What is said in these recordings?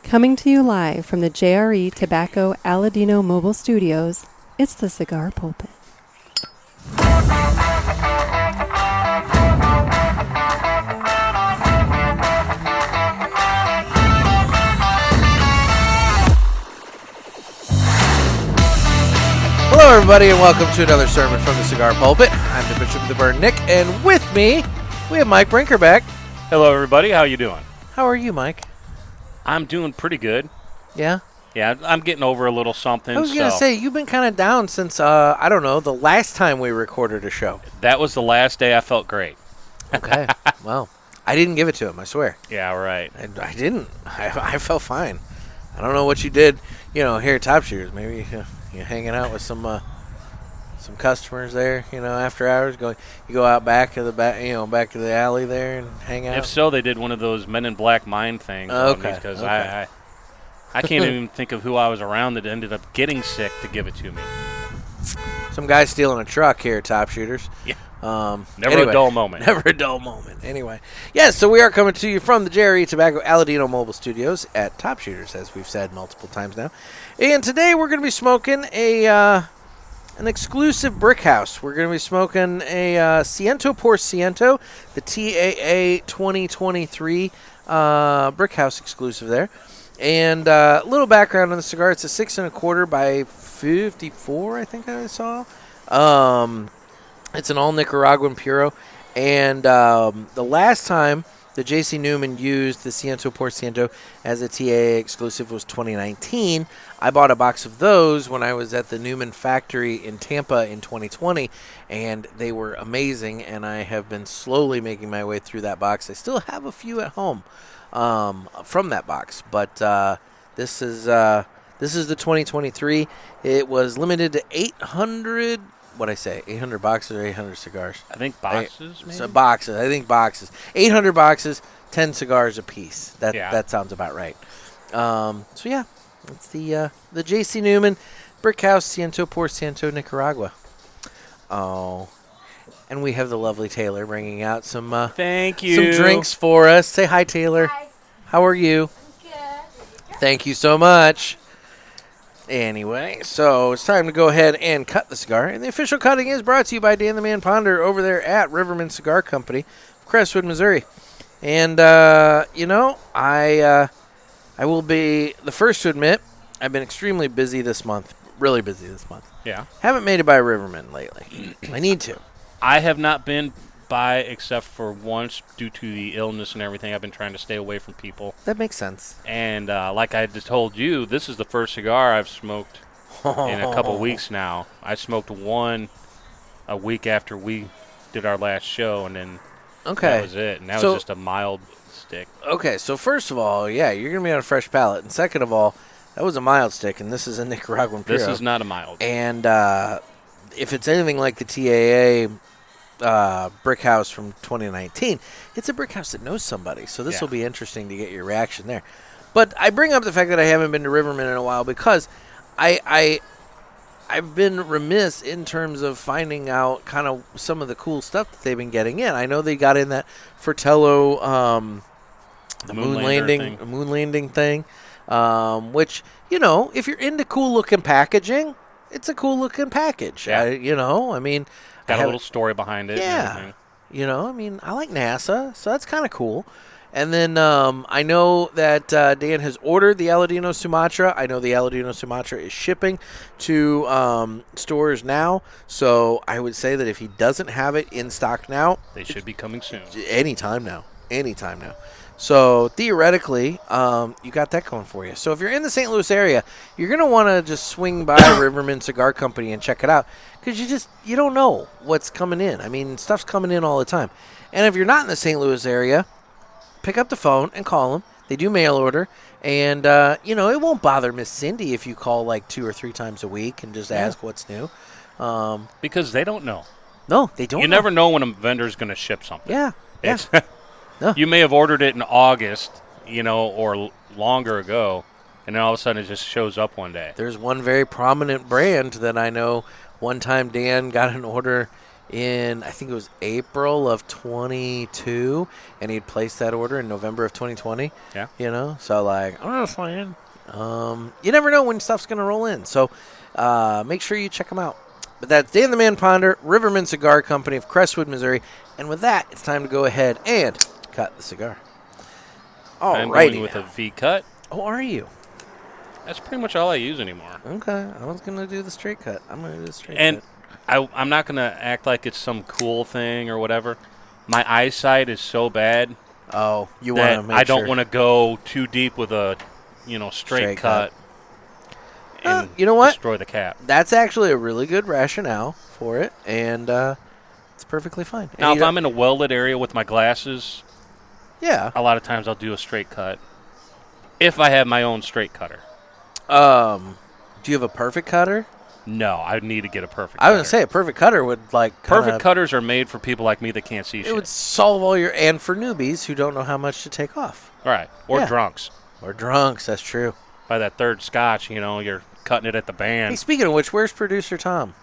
Coming to you live from the JRE Tobacco Aladino Mobile Studios, it's the Cigar Pulpit. Hello, everybody, and welcome to another sermon from the Cigar Pulpit. I'm the Bishop of the Burn, Nick, and with me, we have Mike Brinker back. Hello, everybody. How you doing? How are you, Mike? I'm doing pretty good. Yeah? Yeah, I'm getting over a little something. I was going to say, you've been kind of down since, I don't know, the last time we recorded a show. That was the last day I felt great. Okay. Well, I didn't give it to him, I swear. Yeah, right. I didn't. I felt fine. I don't know what you did, here at Top Shooters. Maybe you're hanging out with some customers there, after hours. You go out back to the alley there and hang out. If so, they did one of those Men in Black mind things. Okay. Because I can't even think of who I was around that ended up getting sick to give it to me. Some guy stealing a truck here at Top Shooters. Yeah. Anyway, a dull moment. Never a dull moment. Anyway, yes, so we are coming to you from the JRE Tobacco Aladino Mobile Studios at Top Shooters, as we've said multiple times now. And today we're going to be smoking an exclusive Brickhouse. We're going to be smoking a Ciento por Ciento, the TAA 2023 Brickhouse exclusive there. And a little background on the cigar. It's a 6 1/4 by 54, I think I saw. It's an all Nicaraguan Puro. And the last time the JC Newman used the Ciento por Ciento as a TAA exclusive was 2019. I bought a box of those when I was at the Newman factory in Tampa in 2020, and they were amazing, and I have been slowly making my way through that box. I still have a few at home from that box, but this is the 2023. It was limited to 800. What'd I say? 800 boxes or 800 cigars? I think boxes, maybe? So boxes. I think boxes. 800 boxes, 10 cigars a piece. That sounds about right. So yeah, it's the JC Newman Brickhouse Ciento por Ciento Nicaragua. Oh, and we have the lovely Taylor bringing out some thank you, some drinks for us. Say hi, Taylor. Hi. How are you? I'm good. Thank you so much. Anyway, so it's time to go ahead and cut the cigar. And the official cutting is brought to you by Dan the Man Ponder over there at Riverman Cigar Company, Crestwood, Missouri. And, I will be the first to admit I've been extremely busy this month, really busy this month. Yeah. Haven't made it by Riverman lately. I need to. I have not been by except for once due to the illness and everything. I've been trying to stay away from people. That makes sense. And like I just told you, this is the first cigar I've smoked in a couple weeks now. I smoked one a week after we did our last show, and then that was it. And that was just a mild stick. Okay, so first of all, yeah, you're going to be on a fresh palate. And second of all, that was a mild stick, and this is a Nicaraguan Puro. This is not a mild. And if it's anything like the TAA Brickhouse from 2019, it's a Brickhouse that knows somebody, so this will be interesting to get your reaction there. But I bring up the fact that I haven't been to Riverman in a while because I've been remiss in terms of finding out kind of some of the cool stuff that they've been getting in. I know they got in that Fratello the moon landing thing, which, if you're into cool looking packaging, it's a cool looking package. Got a little story behind it. Yeah. I like NASA, so that's kind of cool. And then I know that Dan has ordered the Aladino Sumatra. I know the Aladino Sumatra is shipping to stores now. So I would say that if he doesn't have it in stock now, they should be coming soon. Anytime now. So theoretically, you got that going for you. So if you're in the St. Louis area, you're going to want to just swing by Riverman Cigar Company and check it out because you don't know what's coming in. I mean, stuff's coming in all the time. And if you're not in the St. Louis area, pick up the phone and call them. They do mail order. And, it won't bother Miss Cindy if you call like 2 or 3 times a week and just ask what's new. Because they don't know. No, they don't know. You never know when a vendor's going to ship something. Yeah. No. You may have ordered it in August, or longer ago, and then all of a sudden it just shows up one day. There's one very prominent brand that I know one time Dan got an order in, I think it was April of 22, and he'd placed that order in November of 2020. Yeah. So like, I'm just saying, you never know when stuff's going to roll in. So make sure you check them out. But that's Dan the Man Ponder, Riverman Cigar Company of Crestwood, Missouri. And with that, it's time to go ahead and cut the cigar. I'm Alrighty. going with a V cut. Oh, are you? That's pretty much all I use anymore. Okay. I was going to do the straight cut. I'm going to do the straight And cut. I'm not going to act like it's some cool thing or whatever. My eyesight is so bad Oh, you want to that make I don't sure. want to go too deep with a, straight cut. And you know what? destroy the cap. That's actually a really good rationale for it, and it's perfectly fine. Now, And if I'm in a welded area with my glasses, yeah. a lot of times I'll do a straight cut. If I have my own straight cutter. Do you have a perfect cutter? No, I need to get a perfect I was cutter. going to say a perfect cutter would Perfect cutters are made for people like me that can't see It shit. would solve all your, and for newbies who don't know how much to take off. Right. Or Yeah. drunks. Or drunks, that's true. By that third scotch, you're cutting it at the band. Hey, speaking of which, where's producer Tom?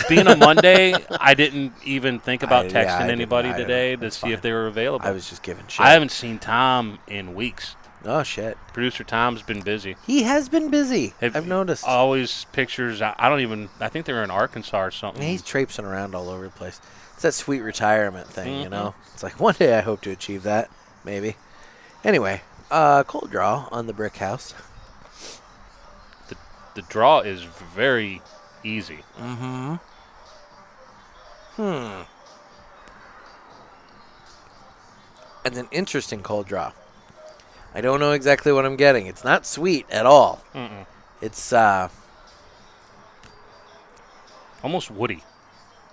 Being a Monday, I didn't even think about I texting didn't anybody either. today to That's see fine. if they were available. I was just giving shit. I haven't seen Tom in weeks. Oh, shit. Producer Tom's been busy. He has been busy. I've noticed. Always pictures. I think they were in Arkansas or something. He's traipsing around all over the place. It's that sweet retirement thing, It's like one day I hope to achieve that, maybe. Anyway, cold draw on the Brickhouse. The draw is very easy. It's an interesting cold draw. I don't know exactly what I'm getting. It's not sweet at all. Mm-mm. It's Almost woody,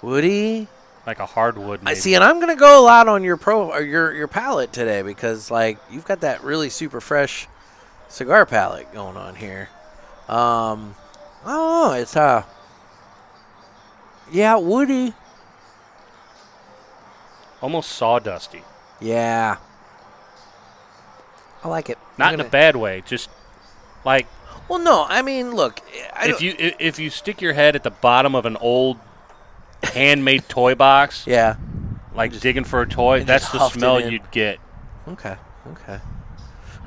woody. like a hardwood. I Maybe. see, and I'm gonna go a lot on your your palate today because like you've got that really super fresh cigar palate going on here. I don't know. It's yeah, woody. Almost sawdusty. Yeah, I like it. Not in a bad way. Just like Well, no, I mean, look. if you stick your head at the bottom of an old handmade toy box, Yeah. like digging for a toy, and that's just the huffed it smell in. you'd get. Okay.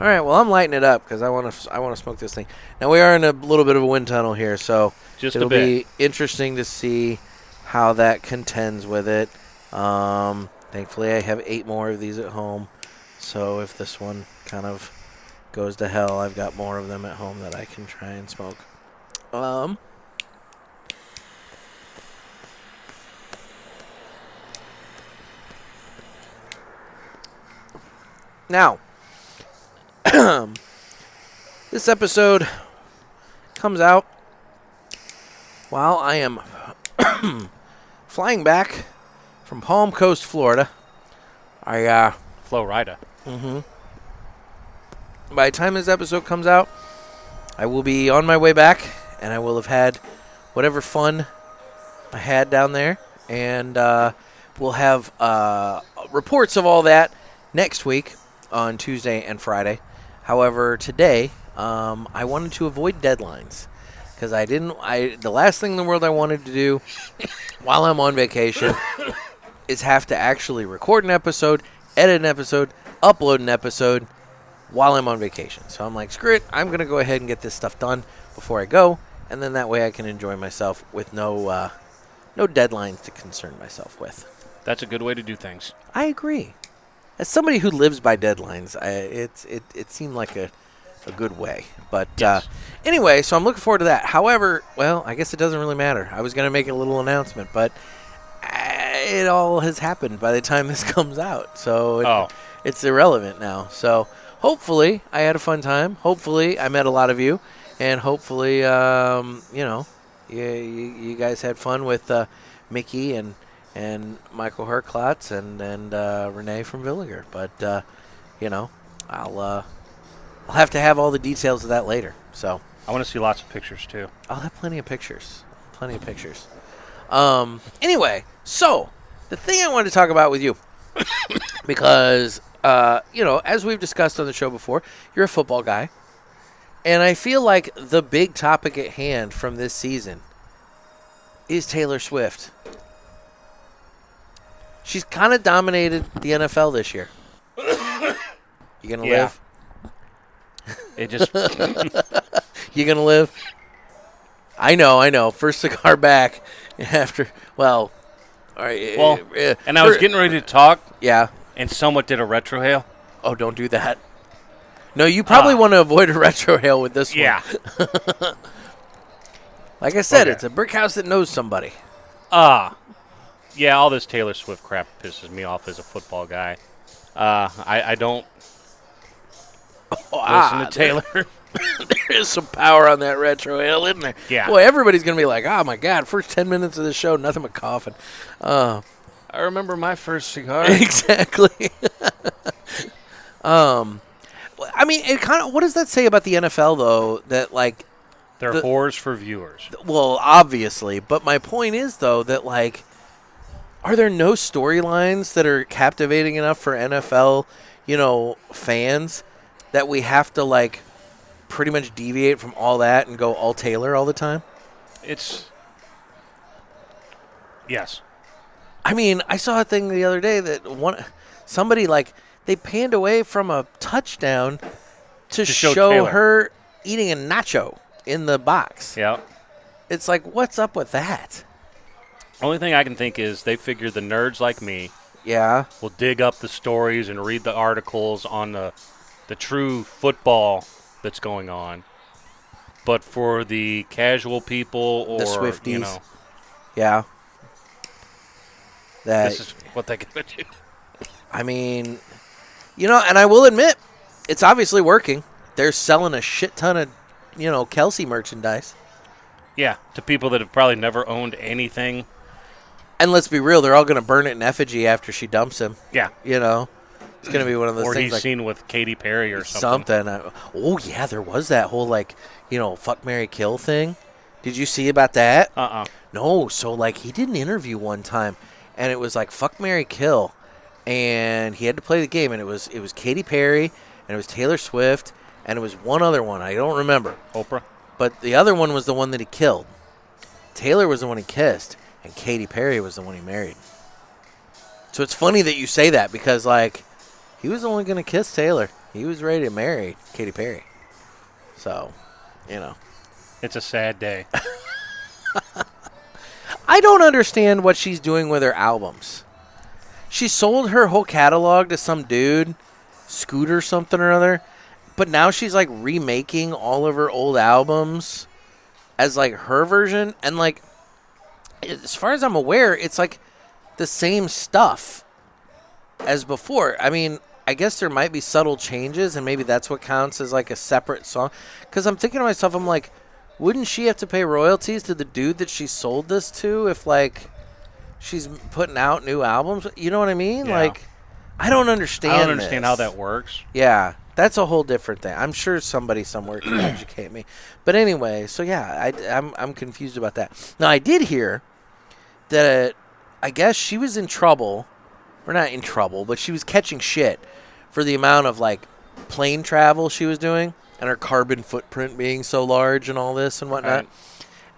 All right. Well, I'm lighting it up because I want to smoke this thing. Now we are in a little bit of a wind tunnel here, so Just a it'll bit. be interesting to see how that contends with it. Thankfully, I have 8 more of these at home, so if this one kind of goes to hell, I've got more of them at home that I can try and smoke. Now, this episode comes out while I am flying back from Palm Coast, Florida. Flow Rida. By the time this episode comes out, I will be on my way back, and I will have had whatever fun I had down there, and we'll have reports of all that next week on Tuesday and Friday. However, today I wanted to avoid deadlines because the last thing in the world I wanted to do while I'm on vacation is have to actually record an episode, edit an episode, upload an episode while I'm on vacation. So I'm like, screw it, I'm going to go ahead and get this stuff done before I go, and then that way I can enjoy myself with no deadlines to concern myself with. That's a good way to do things. I agree. As somebody who lives by deadlines, it seemed like a good way. But Yes. Anyway, so I'm looking forward to that. However, well, I guess it doesn't really matter. I was going to make a little announcement, but it all has happened by the time this comes out. So it's irrelevant now. So hopefully I had a fun time. Hopefully I met a lot of you. And hopefully, you guys had fun with Mickey and Michael Herklotz and Renee from Villiger. But, I'll have to have all the details of that later. So I want to see lots of pictures too. I'll have plenty of pictures. Anyway, so the thing I wanted to talk about with you, because, as we've discussed on the show before, you're a football guy. And I feel like the big topic at hand from this season is Taylor Swift She's kind of dominated the NFL this year. You gonna live? It just. You gonna live? I know. First cigar back after. Well, all right. Well, and I was getting ready to talk. Yeah. And someone did a retrohale. Oh, don't do that. No, you probably want to avoid a retrohale with this one. Yeah. Like I said, It's a brick house that knows somebody. Yeah, all this Taylor Swift crap pisses me off as a football guy. I don't listen to Taylor. There is some power on that retrohale, isn't there? Yeah. Boy, everybody's going to be like, oh, my God, first 10 minutes of the show, nothing but coughing. I remember my first cigar. Exactly. I mean, it kind of. What does that say about the NFL, though? That like they're whores for viewers. Well, obviously, but my point is though that like, are there no storylines that are captivating enough for NFL, fans, that we have to like pretty much deviate from all that and go all Taylor all the time? Yes. I mean, I saw a thing the other day that somebody like. They panned away from a touchdown to show her eating a nacho in the box. Yeah. It's like, what's up with that? Only thing I can think is they figure the nerds like me will dig up the stories and read the articles on the true football that's going on. But for the casual people or the Swifties, this is what they're going to do. I mean, and I will admit, it's obviously working. They're selling a shit ton of, Kelsey merchandise. Yeah, to people that have probably never owned anything. And let's be real, they're all going to burn it in effigy after she dumps him. Yeah. It's going to be one of those or things. Or he's like seen with Katy Perry or something. There was that whole, fuck, marry, kill thing. Did you see about that? No, so, he did an interview one time, and it was like, fuck, marry, kill. And he had to play the game, and it was Katy Perry, and it was Taylor Swift, and it was one other one. I don't remember. Oprah? But the other one was the one that he killed. Taylor was the one he kissed, and Katy Perry was the one he married. So it's funny that you say that because, he was only going to kiss Taylor. He was ready to marry Katy Perry. So, It's a sad day. I don't understand what she's doing with her albums. She sold her whole catalog to some dude, Scooter something or other, but now she's remaking all of her old albums as her version, and as far as I'm aware, it's the same stuff as before. I mean, I guess there might be subtle changes, and maybe that's what counts as a separate song. Because I'm thinking to myself, I'm like, wouldn't she have to pay royalties to the dude that she sold this to if she's putting out new albums? You know what I mean? Yeah. I don't understand. I don't understand how that works. Yeah, that's a whole different thing. I'm sure somebody somewhere can educate me. But anyway, so yeah, I'm confused about that. Now, I did hear that I guess she was in trouble, or not in trouble, but she was catching shit for the amount of plane travel she was doing and her carbon footprint being so large and all this and whatnot. Right.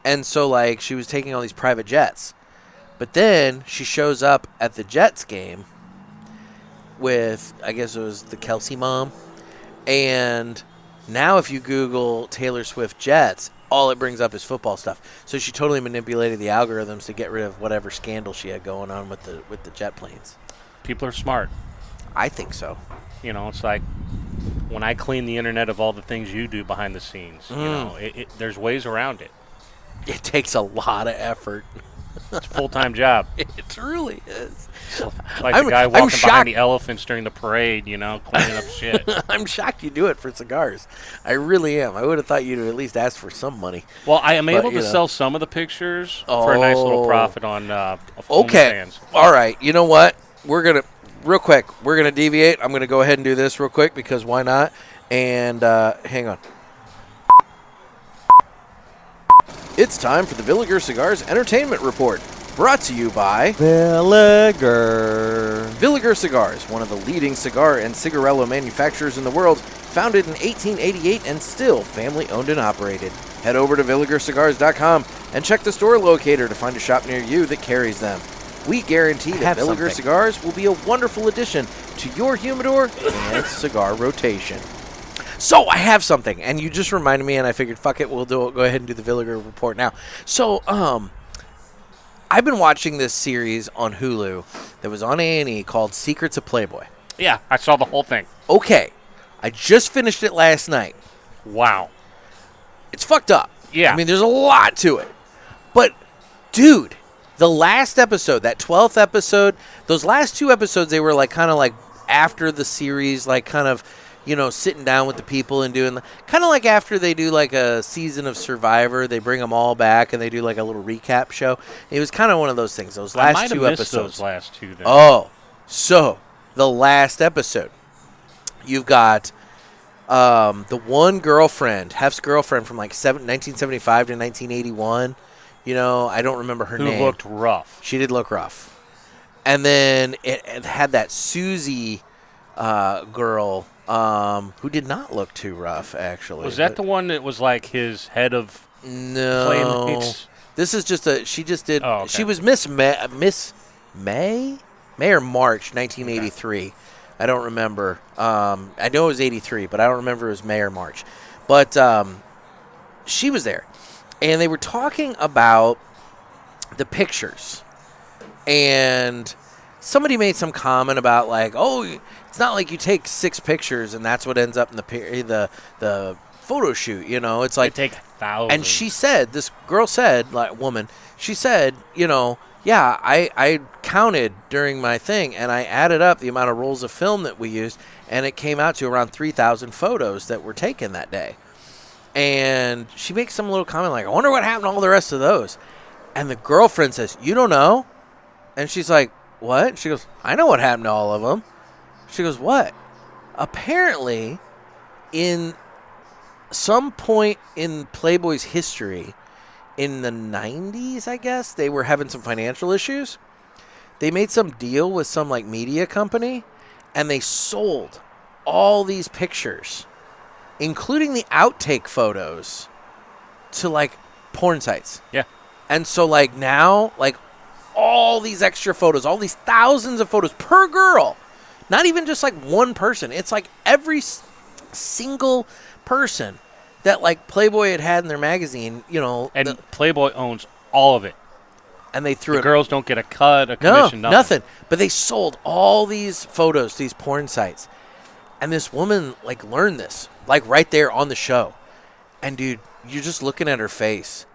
And so she was taking all these private jets. But then she shows up at the Jets game with, I guess it was the Kelsey mom. And now if you Google Taylor Swift Jets, all it brings up is football stuff. So she totally manipulated the algorithms to get rid of whatever scandal she had going on with the jet planes. People are smart. I think so. It's like when I clean the internet of all the things you do behind the scenes. There's ways around it. It takes a lot of effort. It's a full-time job. It truly is. The guy walking behind the elephants during the parade, cleaning up shit. I'm shocked you do it for cigars. I really am. I would have thought you'd at least ask for some money. Well, I am able to sell some of the pictures for a nice little profit on OnlyFans. All right. You know what? We're going to deviate. I'm going to go ahead and do this real quick because why not? And hang on. It's time for the Villiger Cigars Entertainment Report, brought to you by Villiger. Villiger Cigars, one of the leading cigar and cigarello manufacturers in the world, founded in 1888 and still family-owned and operated. Head over to VilligerCigars.com and check the store locator to find a shop near you that carries them. We guarantee that Villiger cigars will be a wonderful addition to your humidor and cigar rotation. So I have something, and you just reminded me, and I figured, fuck it, we'll go ahead and do the Villiger report now. So, I've been watching this series on Hulu that was on A&E called Secrets of Playboy. Yeah, I saw the whole thing. Okay, I just finished it last night. Wow. It's fucked up. Yeah. I mean, there's a lot to it. But, dude, the last episode, that 12th episode, those last 2 episodes, they were like kind of like after the series, like kind of, you know, sitting down with the people and doing kind of like after they do like a season of Survivor, they bring them all back and they do like a little recap show. It was kind of one of those things. Those last 2 episodes. Those last 2 then. Oh, so the last episode, you've got the one girlfriend, Hef's girlfriend from like 1975 to 1981. You know, I don't remember her name. Who looked rough. She did look rough. And then it had that Susie girl who did not look too rough, actually. Was that the one that was like his head of no Playmates? This is just she just did. Oh, okay. She was Miss May or March 1983. Okay. I don't remember. I know it was 83, but I don't remember it was May or March. But she was there, and they were talking about the pictures, and somebody made some comment about like, oh, it's not like you take 6 pictures and that's what ends up in the photo shoot. You know, it's like they take thousands. And she said, this girl said, like woman, she said, you know, yeah, I counted during my thing and I added up the amount of rolls of film that we used, and it came out to around 3,000 photos that were taken that day. And she makes some little comment like, I wonder what happened to all the rest of those. And the girlfriend says, you don't know? And she's like, what? She goes, I know what happened to all of them. She goes, what? Apparently, in some point in Playboy's history, in the 90s, I guess, they were having some financial issues. They made some deal with some like media company, and they sold all these pictures, including the outtake photos, to like porn sites. Yeah. And so like now, like all these extra photos, all these thousands of photos per girl, not even just like one person. It's like every single person that like Playboy had in their magazine, you know. And Playboy owns all of it. And they threw the girls don't get a cut, a commission, nothing. But they sold all these photos to these porn sites. And this woman like learned this, like right there on the show. And dude, you're just looking at her face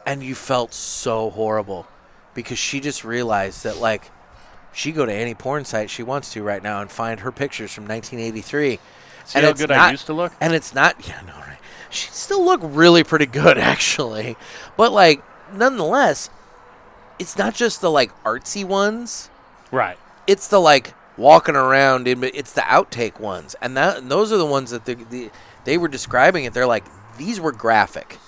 and you felt so horrible because she just realized that like she go to any porn site she wants to right now and find her pictures from 1983. See how good I used to look? And it's not, right? She still look really pretty good actually. But like nonetheless, it's not just the like artsy ones. Right. It's the like walking around it's the outtake ones. And those are the ones that they were describing it. They're like, these were graphic.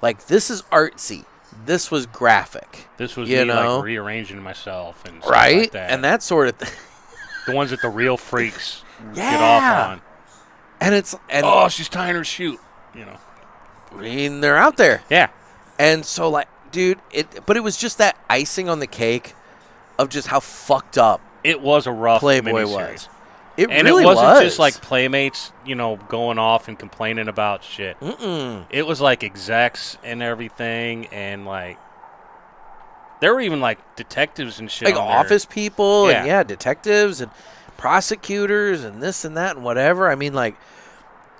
Like, this is artsy. This was graphic. This was me like rearranging myself and stuff right? Like that. And that sort of the ones that the real freaks get off on. And oh, she's tying her shoe. You know. I mean, they're out there. Yeah. And so like, dude, but it was just that icing on the cake of just how fucked up it was a rough Playboy miniseries. was. It wasn't just like Playmates, you know, going off and complaining about shit. Mm-mm. It was like execs and everything, and like there were even like detectives and shit, like on office there. people, and detectives and prosecutors and this and that and whatever. I mean, like,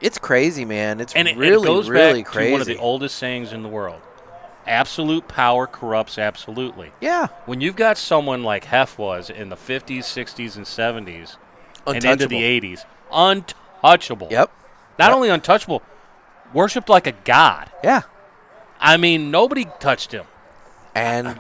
it's crazy, man. It's and really, it goes really back crazy. to one of the oldest sayings in the world: absolute power corrupts absolutely. Yeah. When you've got someone like Hef was in the 50s, 60s, and 70s. And into the 80s. Untouchable. Yep. Not only untouchable, worshipped like a god. Yeah. I mean, nobody touched him. And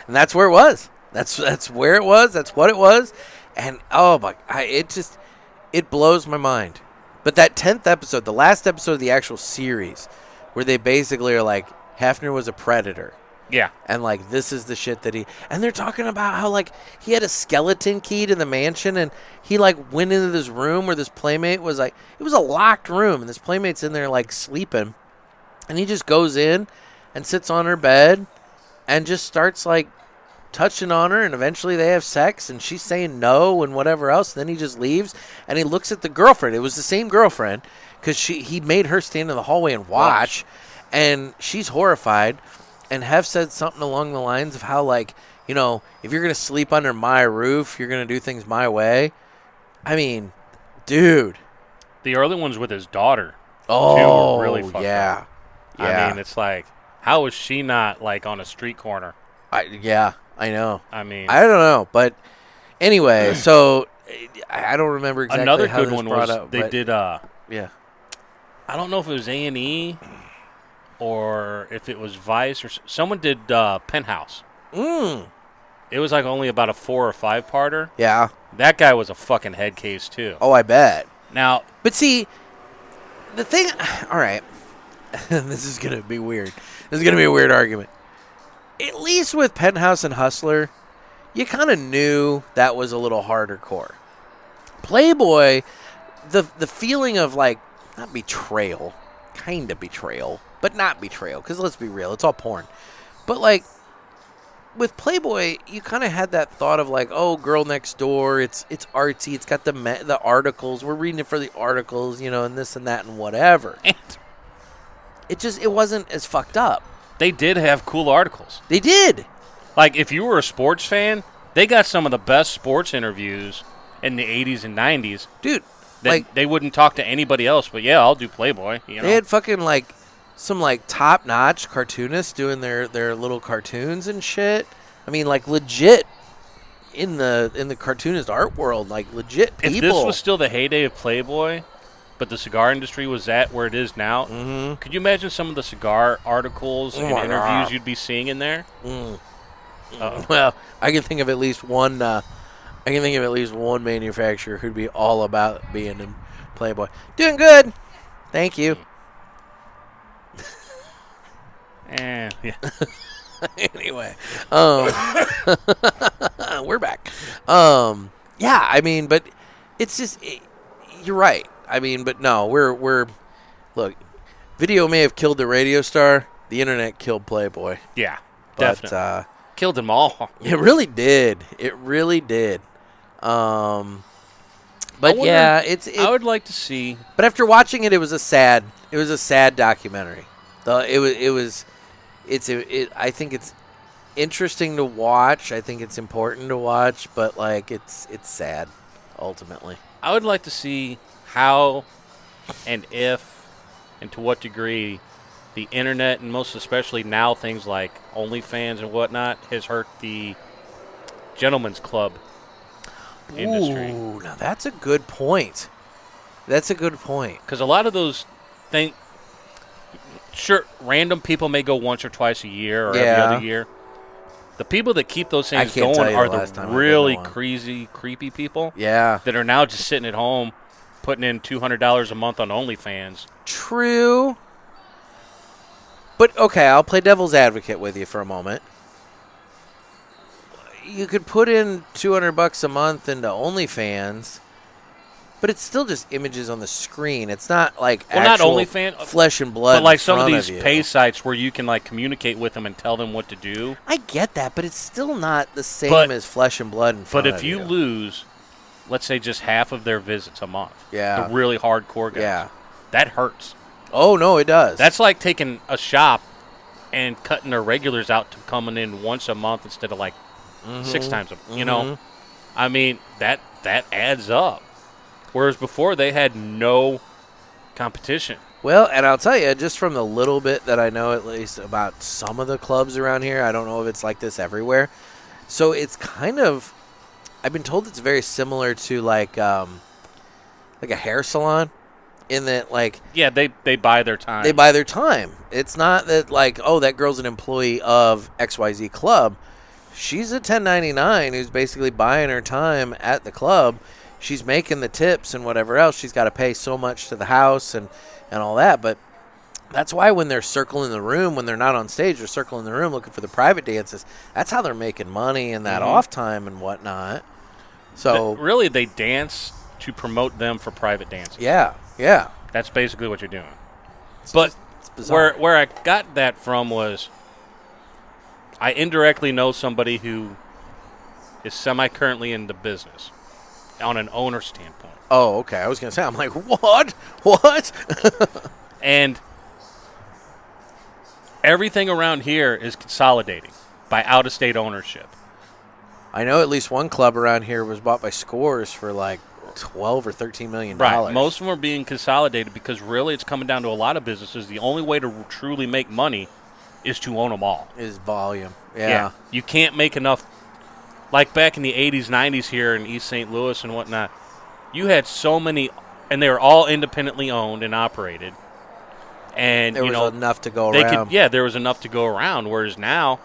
that's where it was. That's where it was. That's what it was. And, oh, my, it blows my mind. But that 10th episode, the last episode of the actual series, where they basically are like, Hefner was a predator. Yeah. And, like, this is the shit that and they're talking about how, like, he had a skeleton key to the mansion, and he, like, went into this room where this playmate was, like, it was a locked room, and this playmate's in there, like, sleeping. And he just goes in and sits on her bed and just starts, like, touching on her, and eventually they have sex, and she's saying no and whatever else. And then he just leaves, and he looks at the girlfriend. It was the same girlfriend because he made her stand in the hallway and watch, and she's horrified. And Hef said something along the lines of how, like, you know, if you're going to sleep under my roof, you're going to do things my way. I mean, dude. The early one's with his daughter. Oh, were really fucked yeah. up. I mean, it's like, how is she not, like, on a street corner? I know. I mean, I don't know. But anyway, so I don't remember exactly another how good one was up, they did, yeah. I don't know if it was A&E or if it was Vice or someone did Penthouse. It was like only about a 4 or 5 parter. Yeah. That guy was a fucking head case too. Oh, I bet. Now, but see, the thing. All right, this is gonna be weird. This is gonna be a weird argument. At least with Penthouse and Hustler, you kind of knew that was a little harder core. Playboy, the feeling of like not betrayal, kind of betrayal, but not betrayal. Because let's be real, it's all porn. But like. With Playboy, you kind of had that thought of like, oh, girl next door. It's artsy. It's got the articles. We're reading it for the articles, you know, and this and that and whatever. It wasn't as fucked up. They did have cool articles. They did. Like if you were a sports fan, they got some of the best sports interviews in the 80s and 90s. Dude, like they wouldn't talk to anybody else, but yeah, I'll do Playboy. You know? They had fucking like. Some like top-notch cartoonists doing their little cartoons and shit. I mean, like legit in the cartoonist art world, like legit people. If this was still the heyday of Playboy, but the cigar industry was at where it is now, could you imagine some of the cigar articles and interviews you'd be seeing in there? Well, I can think of at least one. Manufacturer who'd be all about being in Playboy. Doing good, thank you. Yeah. Anyway, we're back. Yeah, I mean, but it's just you're right. I mean, but no, we're look. Video may have killed the radio star. The internet killed Playboy. Yeah, but, definitely killed them all. It really did. It really did. But yeah, I would like to see. But after watching it, it was a sad documentary. I think it's interesting to watch. I think it's important to watch, but like it's sad ultimately. I would like to see how and if and to what degree the internet and most especially now things like OnlyFans and whatnot has hurt the gentleman's club industry. Ooh, now that's a good point. Because a lot of those things. Sure, random people may go once or twice a year or every other year. The people that keep those things going are the really crazy, creepy people. Yeah. That are now just sitting at home putting in $200 a month on OnlyFans. True. But, okay, I'll play devil's advocate with you for a moment. You could put in $200 a month into OnlyFans, but it's still just images on the screen. It's not like actual not OnlyFans, flesh and blood. But like some of these you. pay sites where you can like communicate with them and tell them what to do. I get that, but it's still not the same as flesh and blood in front of you. But if you lose, let's say just half of their visits a month, the really hardcore guys, that hurts. Oh, no, it does. That's like taking a shop and cutting their regulars out to coming in once a month instead of like 6 times a month. You know, I mean, that adds up. Whereas before, they had no competition. Well, and I'll tell you, just from the little bit that I know at least about some of the clubs around here, I don't know if it's like this everywhere. So it's kind of, I've been told it's very similar to like a hair salon in that like. Yeah, they buy their time. They buy their time. It's not that like, oh, that girl's an employee of XYZ club. She's a 1099 who's basically buying her time at the club. She's making the tips and whatever else. She's got to pay so much to the house and all that. But that's why when they're circling the room, when they're not on stage, they're circling the room looking for the private dances. That's how they're making money and that off time and whatnot. So really, they dance to promote them for private dances. Yeah. That's basically what you're doing. It's bizarre. Where I got that from was I indirectly know somebody who is semi-currently in the business on an owner standpoint. Oh, okay. I was going to say, I'm like, what? What? And everything around here is consolidating by out-of-state ownership. I know at least one club around here was bought by Scores for like 12 or $13 million. Right. Most of them are being consolidated because really it's coming down to a lot of businesses. The only way to truly make money is to own them all. Is volume. Yeah. You can't make enough. Like back in the 80s, 90s here in East St. Louis and whatnot, you had so many, and they were all independently owned and operated. And there was enough to go around. There was enough to go around. Whereas now,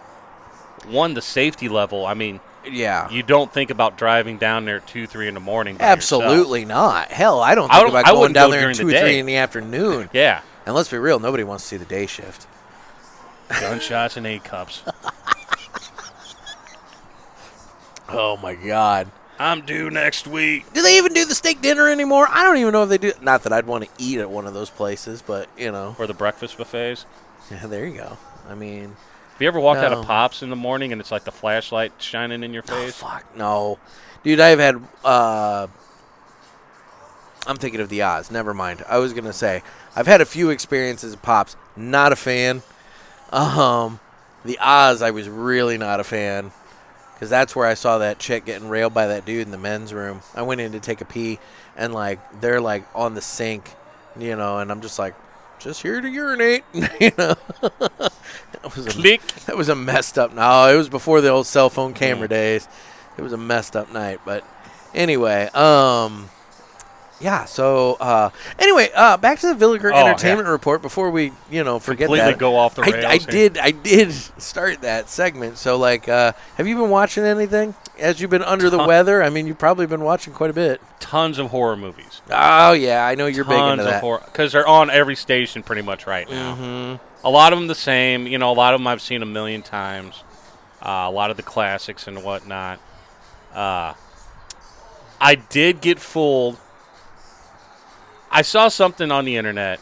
the safety level, I mean, you don't think about driving down there at 2, 3 in the morning. Absolutely not. Hell, I don't think about going down there at 2 or 3 in the afternoon. Yeah. And let's be real, nobody wants to see the day shift. Gunshots and A-cups. Oh, my God. I'm due next week. Do they even do the steak dinner anymore? I don't even know if they do. Not that I'd want to eat at one of those places, but, you know. Or the breakfast buffets. Yeah, there you go. I mean. Have you ever walked out of Pops in the morning and it's like the flashlight shining in your face? Oh, fuck, no. Dude, I've had, I'm thinking of the Oz. Never mind. I was going to say, I've had a few experiences at Pops. Not a fan. The Oz, I was really not a fan. Because that's where I saw that chick getting railed by that dude in the men's room. I went in to take a pee, and, like, they're, like, on the sink, you know, and I'm just like, just here to urinate, you know. Click. That was a messed up. No, it was before the old cell phone camera days. It was a messed up night. But anyway, yeah, so anyway, back to the Villiger Entertainment Report before we, forget completely that. Go off the rails. I did start that segment. So, like, have you been watching anything as you've been under the weather? I mean, you've probably been watching quite a bit. Tons of horror movies. Oh, yeah, I know you're big into that. Because they're on every station pretty much right now. Mm-hmm. A lot of them the same. A lot of them I've seen a million times. A lot of the classics and whatnot. I did get fooled. I saw something on the internet,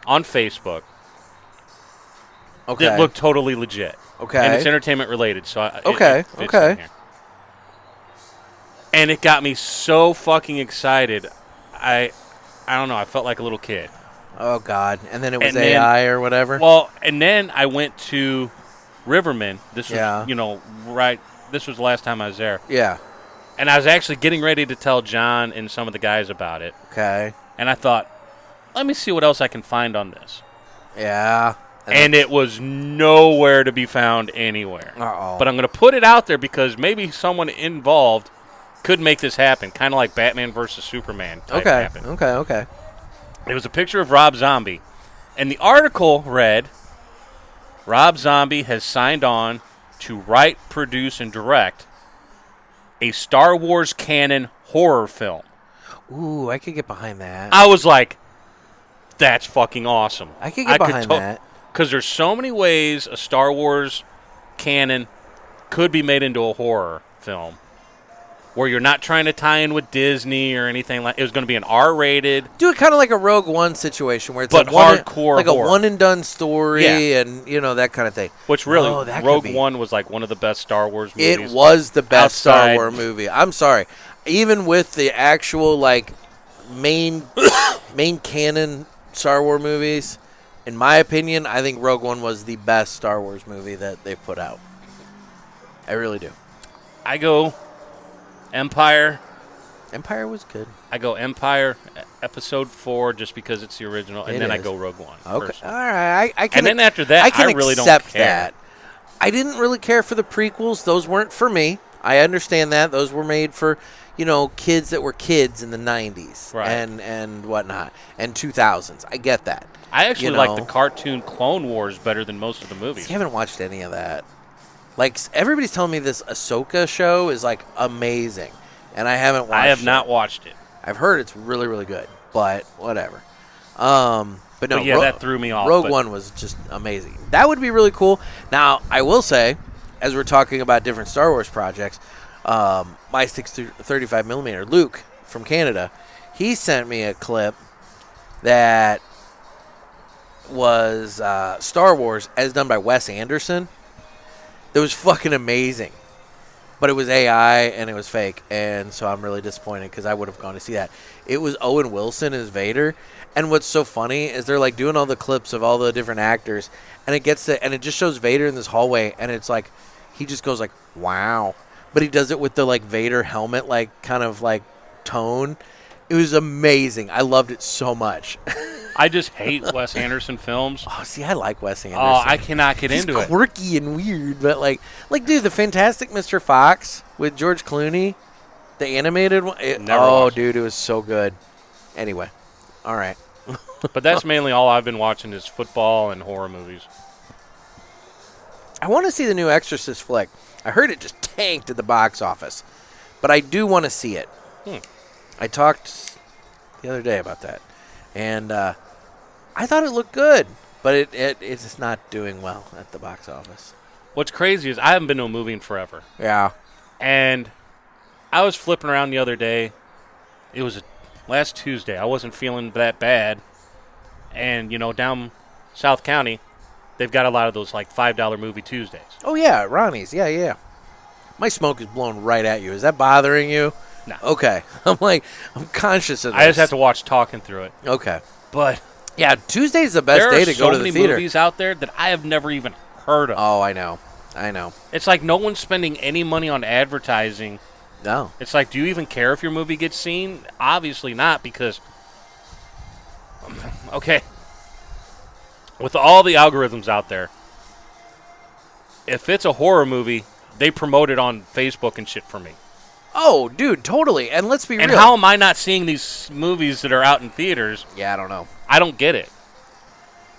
on Facebook, that looked totally legit. Okay. And it's entertainment related, so it fits in here. And it got me so fucking excited. I don't know. I felt like a little kid. Oh, God. And then it was AI or whatever? Well, and then I went to Riverman. This was, right. This was the last time I was there. Yeah. And I was actually getting ready to tell John and some of the guys about it. Okay. And I thought, let me see what else I can find on this. Yeah. And it was nowhere to be found anywhere. Uh-oh. But I'm going to put it out there because maybe someone involved could make this happen, kind of like Batman versus Superman type happen. Okay. It was a picture of Rob Zombie. And the article read, Rob Zombie has signed on to write, produce, and direct a Star Wars canon horror film. Ooh, I could get behind that. I was like, that's fucking awesome. I could get behind that. Because there's so many ways a Star Wars canon could be made into a horror film where you're not trying to tie in with Disney or anything like. It was going to be an R-rated. Do it kind of like a Rogue One situation where it's hardcore like horror. A one-and-done story and, that kind of thing. Which really, Rogue One was like one of the best Star Wars movies. It was the best Star Wars movie. I'm sorry. Even with the actual, like, main canon Star Wars movies, in my opinion, I think Rogue One was the best Star Wars movie that they've put out. I really do. I go Empire. Empire was good. I go Empire Episode 4 just because it's the original, and then I go Rogue One. Okay, personally. all right. I can, and then after that, I really don't accept care. That. I didn't really care for the prequels. Those weren't for me. I understand that. Those were made for, kids that were kids in the 90s and whatnot, and 2000s. I get that. I actually like the cartoon Clone Wars better than most of the movies. I haven't watched any of that. Like, everybody's telling me this Ahsoka show is, like, amazing, and I haven't watched it. I have not watched it. I've heard it's really, really good, but whatever. But no, that threw me off. Rogue One was just amazing. That would be really cool. Now, I will say, as we're talking about different Star Wars projects, my 35mm, Luke from Canada, he sent me a clip that was Star Wars as done by Wes Anderson. that was fucking amazing. But it was AI and it was fake, and so I'm really disappointed because I would have gone to see that. It was Owen Wilson as Vader, and what's so funny is they're like doing all the clips of all the different actors, and it just shows Vader in this hallway, and it's like he just goes like wow, but he does it with the like Vader helmet like kind of like tone. It was amazing. I loved it so much. I just hate Wes Anderson films. Oh, see, I like Wes Anderson. Oh, I cannot get He's into it. He's quirky and weird, but like, dude, the Fantastic Mr. Fox with George Clooney, the animated one. Dude, it was so good. Anyway, all right. But that's mainly all I've been watching is football and horror movies. I want to see the new Exorcist flick. I heard it just tanked at the box office, but I do want to see it. I talked the other day about that, and I thought it looked good, but it's just not doing well at the box office. What's crazy is I haven't been to a movie in forever. Yeah. And I was flipping around the other day. It was last Tuesday. I wasn't feeling that bad. And, down South County, they've got a lot of those, like, $5 movie Tuesdays. Oh, yeah, Ronnie's. Yeah. My smoke is blown right at you. Is that bothering you? No. Okay. I'm conscious of this. I just have to watch talking through it. Okay. But yeah, Tuesday's the best day to go to the theater. There are so many movies out there that I have never even heard of. Oh, I know. It's like no one's spending any money on advertising. No. It's like, do you even care if your movie gets seen? Obviously not, because, okay, with all the algorithms out there, if it's a horror movie, they promote it on Facebook and shit for me. Oh, dude, totally. And let's be real. And how am I not seeing these movies that are out in theaters? Yeah, I don't know. I don't get it.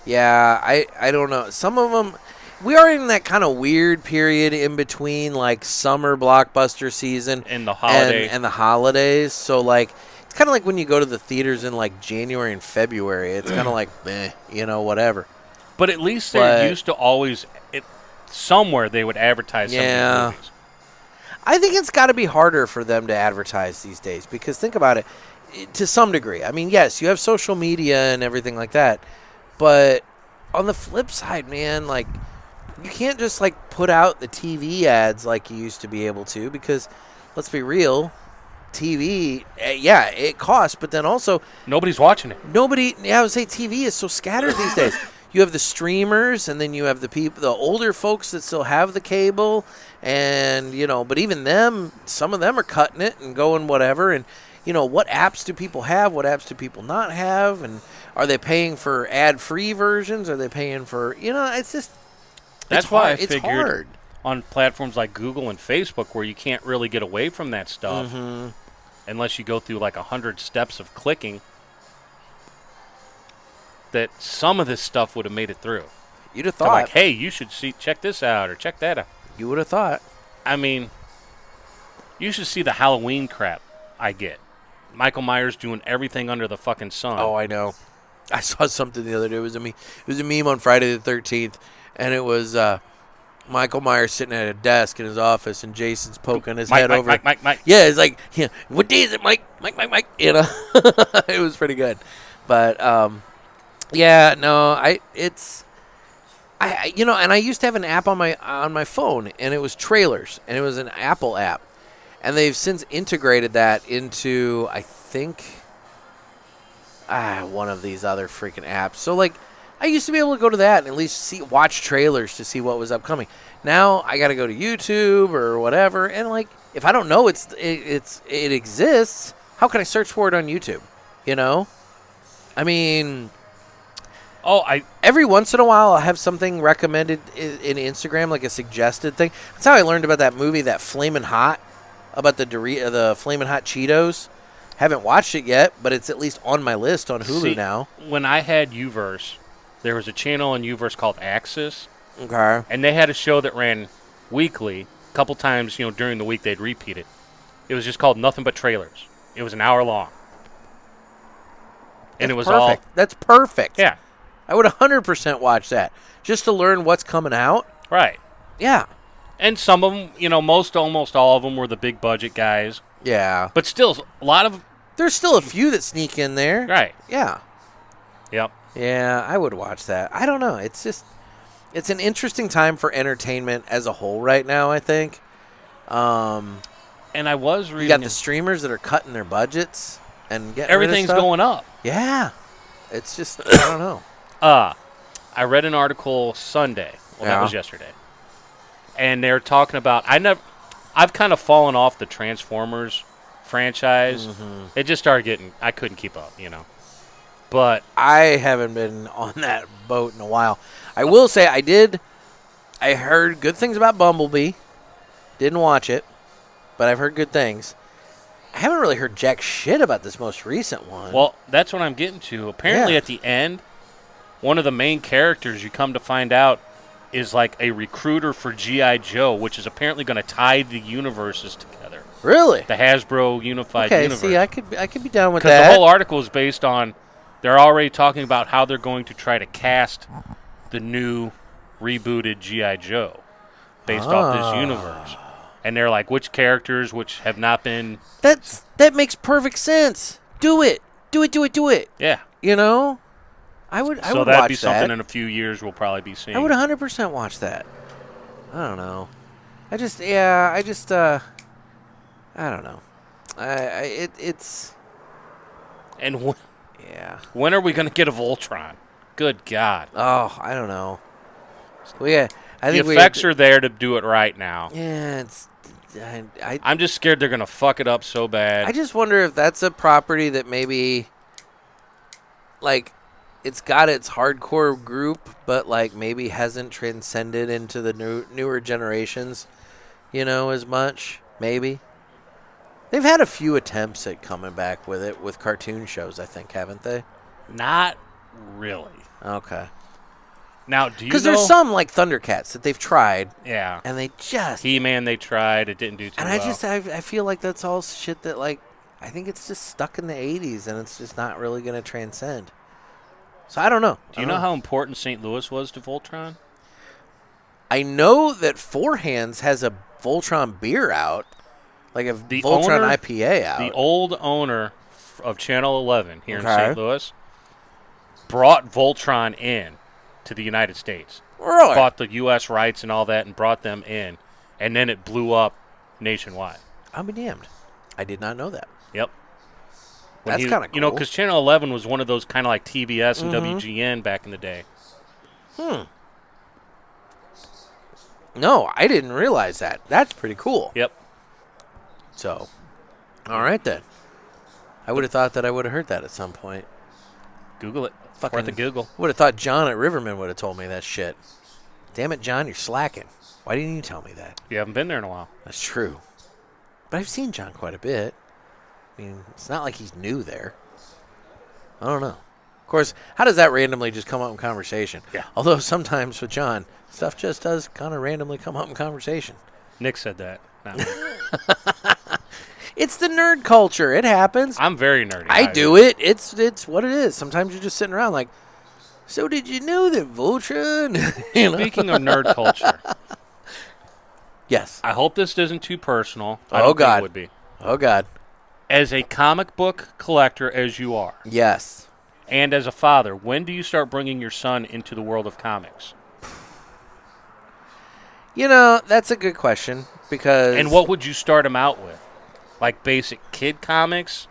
Yeah, I don't know. Some of them, we are in that kind of weird period in between, like, summer blockbuster season and the holiday. And the holidays. So, like, it's kind of like when you go to the theaters in, like, January and February. It's kind of like, whatever. But at least they used to always, somewhere they would advertise some of these movies. I think it's got to be harder for them to advertise these days because think about it, to some degree. I mean, yes, you have social media and everything like that, but on the flip side, man, like you can't just like put out the TV ads like you used to be able to because let's be real, TV, it costs, but then also nobody's watching it. I would say TV is so scattered these days. You have the streamers, and then you have the older folks that still have the cable, and, but even them, some of them are cutting it and going whatever, and, what apps do people have, what apps do people not have, and are they paying for ad-free versions, are they paying for, it's just, that's why it's hard. On platforms like Google and Facebook where you can't really get away from that stuff unless you go through like 100 steps of clicking, that some of this stuff would have made it through. You'd have thought. Like, hey, you should check this out or check that out. You would have thought. I mean, you should see the Halloween crap I get. Michael Myers doing everything under the fucking sun. Oh, I know. I saw something the other day. It was a meme on Friday the 13th, and it was Michael Myers sitting at a desk in his office, and Jason's poking his head over. Mike. Yeah, it's like, what day is it, Mike? Mike. It was pretty good. But, yeah, no, and I used to have an app on my phone, and it was Trailers, and it was an Apple app, and they've since integrated that into, I think, one of these other freaking apps. So, like, I used to be able to go to that and at least watch trailers to see what was upcoming. Now I got to go to YouTube or whatever, and like, if I don't know it exists, how can I search for it on YouTube? I mean. Every once in a while, I'll have something recommended in Instagram, like a suggested thing. That's how I learned about that movie, that Flamin' Hot, about the Flamin' Hot Cheetos. Haven't watched it yet, but it's at least on my list on Hulu now. When I had Uverse, there was a channel on Uverse called Axis. Okay. And they had a show that ran weekly. A couple times, during the week, they'd repeat it. It was just called Nothing But Trailers. It was an hour long. And it was perfect. That's perfect. Yeah. I would 100% watch that just to learn what's coming out. Right. Yeah. And some of them, almost all of them were the big budget guys. Yeah. But still, a lot of... There's still a few that sneak in there. Right. Yeah. Yep. Yeah, I would watch that. I don't know. It's just... it's an interesting time for entertainment as a whole right now, I think. And I was reading. You got the streamers that are cutting their budgets and getting everything's rid of stuff. going up. Yeah. It's just, I don't know. I read an article Sunday. Well, Yeah. that was yesterday. And they're talking about I've kind of fallen off the Transformers franchise. Mm-hmm. It just started I couldn't keep up, But I haven't been on that boat in a while. I will say I heard good things about Bumblebee. Didn't watch it, but I've heard good things. I haven't really heard jack shit about this most recent one. Well, that's what I'm getting to. Apparently Yeah. at the end, one of the main characters, you come to find out, is like a recruiter for G.I. Joe, which is apparently going to tie the universes together. Really? The Hasbro Unified Okay, Universe. see, I could be down with Because that. the whole article is based on, they're already talking about how they're going to try to cast the new rebooted G.I. Joe based off this universe. And they're like, which characters, which have not been... That makes perfect sense. Do it. Do it. Yeah. You know? I would So watch that'd be that. something in a few years we'll probably be seeing. I would 100% watch that. I don't know. I don't know. It's And yeah. when are we going to get a Voltron? Good God. Oh, I don't know. Well, yeah, I The think effects are there to do it right now. Yeah, I'm just scared they're going to fuck it up so bad. I just wonder if that's a property that maybe, like, it's got its hardcore group, but like maybe hasn't transcended into the newer generations, as much. Maybe they've had a few attempts at coming back with it with cartoon shows, I think, haven't they? Not really. Okay. Now, do you know? Because there's some like Thundercats that they've tried, Yeah. and they just He-Man, they tried. It didn't do too and well. I feel like that's all shit that like I think it's just stuck in the 80s and it's just not really going to transcend. So I don't know. Do you know how important St. Louis was to Voltron? I know that Four Hands has a Voltron beer out, like a Voltron IPA out. The old owner of Channel 11 here in Okay. St. Louis brought Voltron in to the United States. Really? Bought the U.S. rights and all that and brought them in. And then it blew up nationwide. I'll be damned. I did not know that. Yep. That's kind of cool. Because Channel 11 was one of those kind of like TBS and WGN back in the day. No, I didn't realize that. That's pretty cool. Yep. So, all right then. I would have thought that I would have heard that at some point. Google it. Fucking Worth a Google. Would have thought John at Riverman would have told me that shit. Damn it, John, you're slacking. Why didn't you tell me that? You haven't been there in a while. That's true. But I've seen John quite a bit. I mean, it's not like he's new there. I don't know. Of course, how does that randomly just come up in conversation? Yeah. Although sometimes with John, stuff just does kind of randomly come up in conversation. Nick said that. Not me. It's the nerd culture. It happens. I'm very nerdy. I do it. It's what it is. Sometimes you're just sitting around like, so did you know that Voltron? Speaking of nerd culture, Yes. I hope this isn't too personal. I Oh, don't think God. it would be. Oh, God. As a comic book collector as you are, Yes. and as a father, when do you start bringing your son into the world of comics? That's a good question because... And what would you start him out with? Like basic kid comics?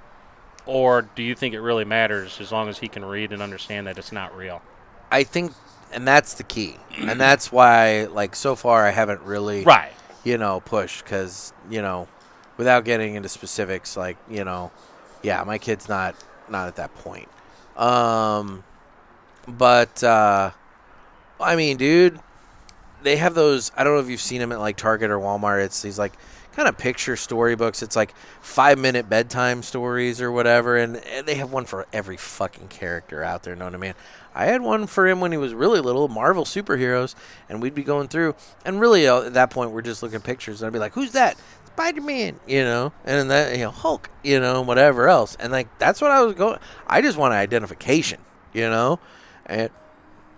Or do you think it really matters as long as he can read and understand that it's not real? I think, and that's the key. And that's why, like, so far I haven't really, Right. pushed because, without getting into specifics, like, yeah, my kid's not at that point. But, I mean, dude, they have those, I don't know if you've seen them at, like, Target or Walmart. It's these, like, kind of picture storybooks. It's like 5-minute bedtime stories or whatever, and they have one for every fucking character out there, known to man. I had one for him when he was really little, Marvel superheroes, and we'd be going through, and really at that point we're just looking at pictures, and I'd be like, who's that? Spider-Man, and then that, Hulk, whatever else, and like that's what I was going. I just want identification, and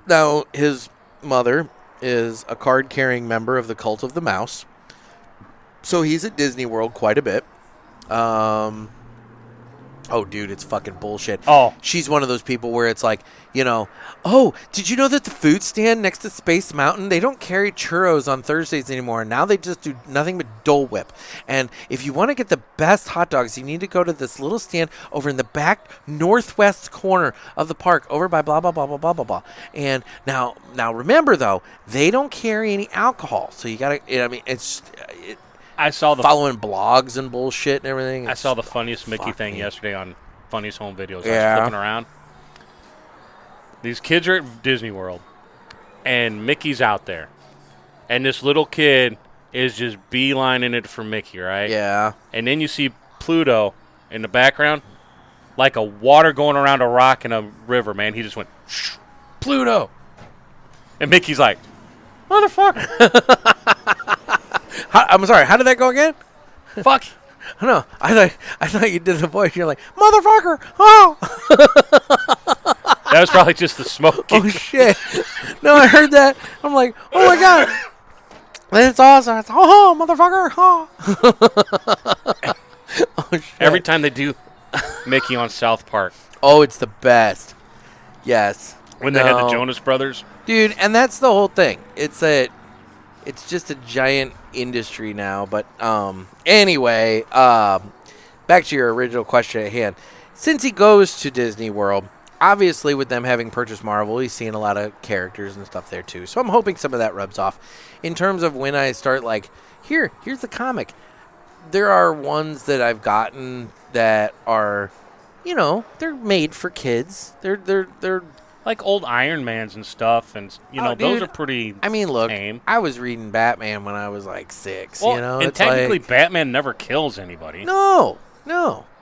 now his mother is a card-carrying member of the Cult of the Mouse. So he's at Disney World quite a bit. Oh, dude, it's fucking bullshit. Oh. She's one of those people where it's like, oh, did you know that the food stand next to Space Mountain, they don't carry churros on Thursdays anymore. Now they just do nothing but Dole Whip. And if you want to get the best hot dogs, you need to go to this little stand over in the back northwest corner of the park over by blah, blah, blah, blah, blah, blah, blah. And now remember, though, they don't carry any alcohol. So you got to, I saw the following blogs and bullshit and everything. I saw the funniest Mickey thing yesterday on Funniest Home Videos. Yeah. I was flipping around. These kids are at Disney World, and Mickey's out there. And this little kid is just beelining it for Mickey, right? Yeah. And then you see Pluto in the background, like a water going around a rock in a river, man. He just went, shh, Pluto. And Mickey's like, motherfucker. I'm sorry, how did that go again? Fuck. No, I thought you did the voice. You're like, motherfucker. Oh. That was probably just the smoke. Oh, shit. No, I heard that. I'm like, oh, my God. That's awesome. It's, oh, motherfucker. Oh. Oh, shit. Every time they do Mickey on South Park. Oh, it's the best. Yes. When they had the Jonas Brothers. Dude, and that's the whole thing. It's just a giant industry now. But anyway, back to your original question at hand. Since he goes to Disney World, obviously with them having purchased Marvel, he's seeing a lot of characters and stuff there too. So I'm hoping some of that rubs off. In terms of when I start like, here's the comic. There are ones that I've gotten that are, they're made for kids. They're like old Iron Mans and stuff, and those dude, are pretty. I mean, look, tame. I was reading Batman when I was like 6. Well, and it's technically, like, Batman never kills anybody. No.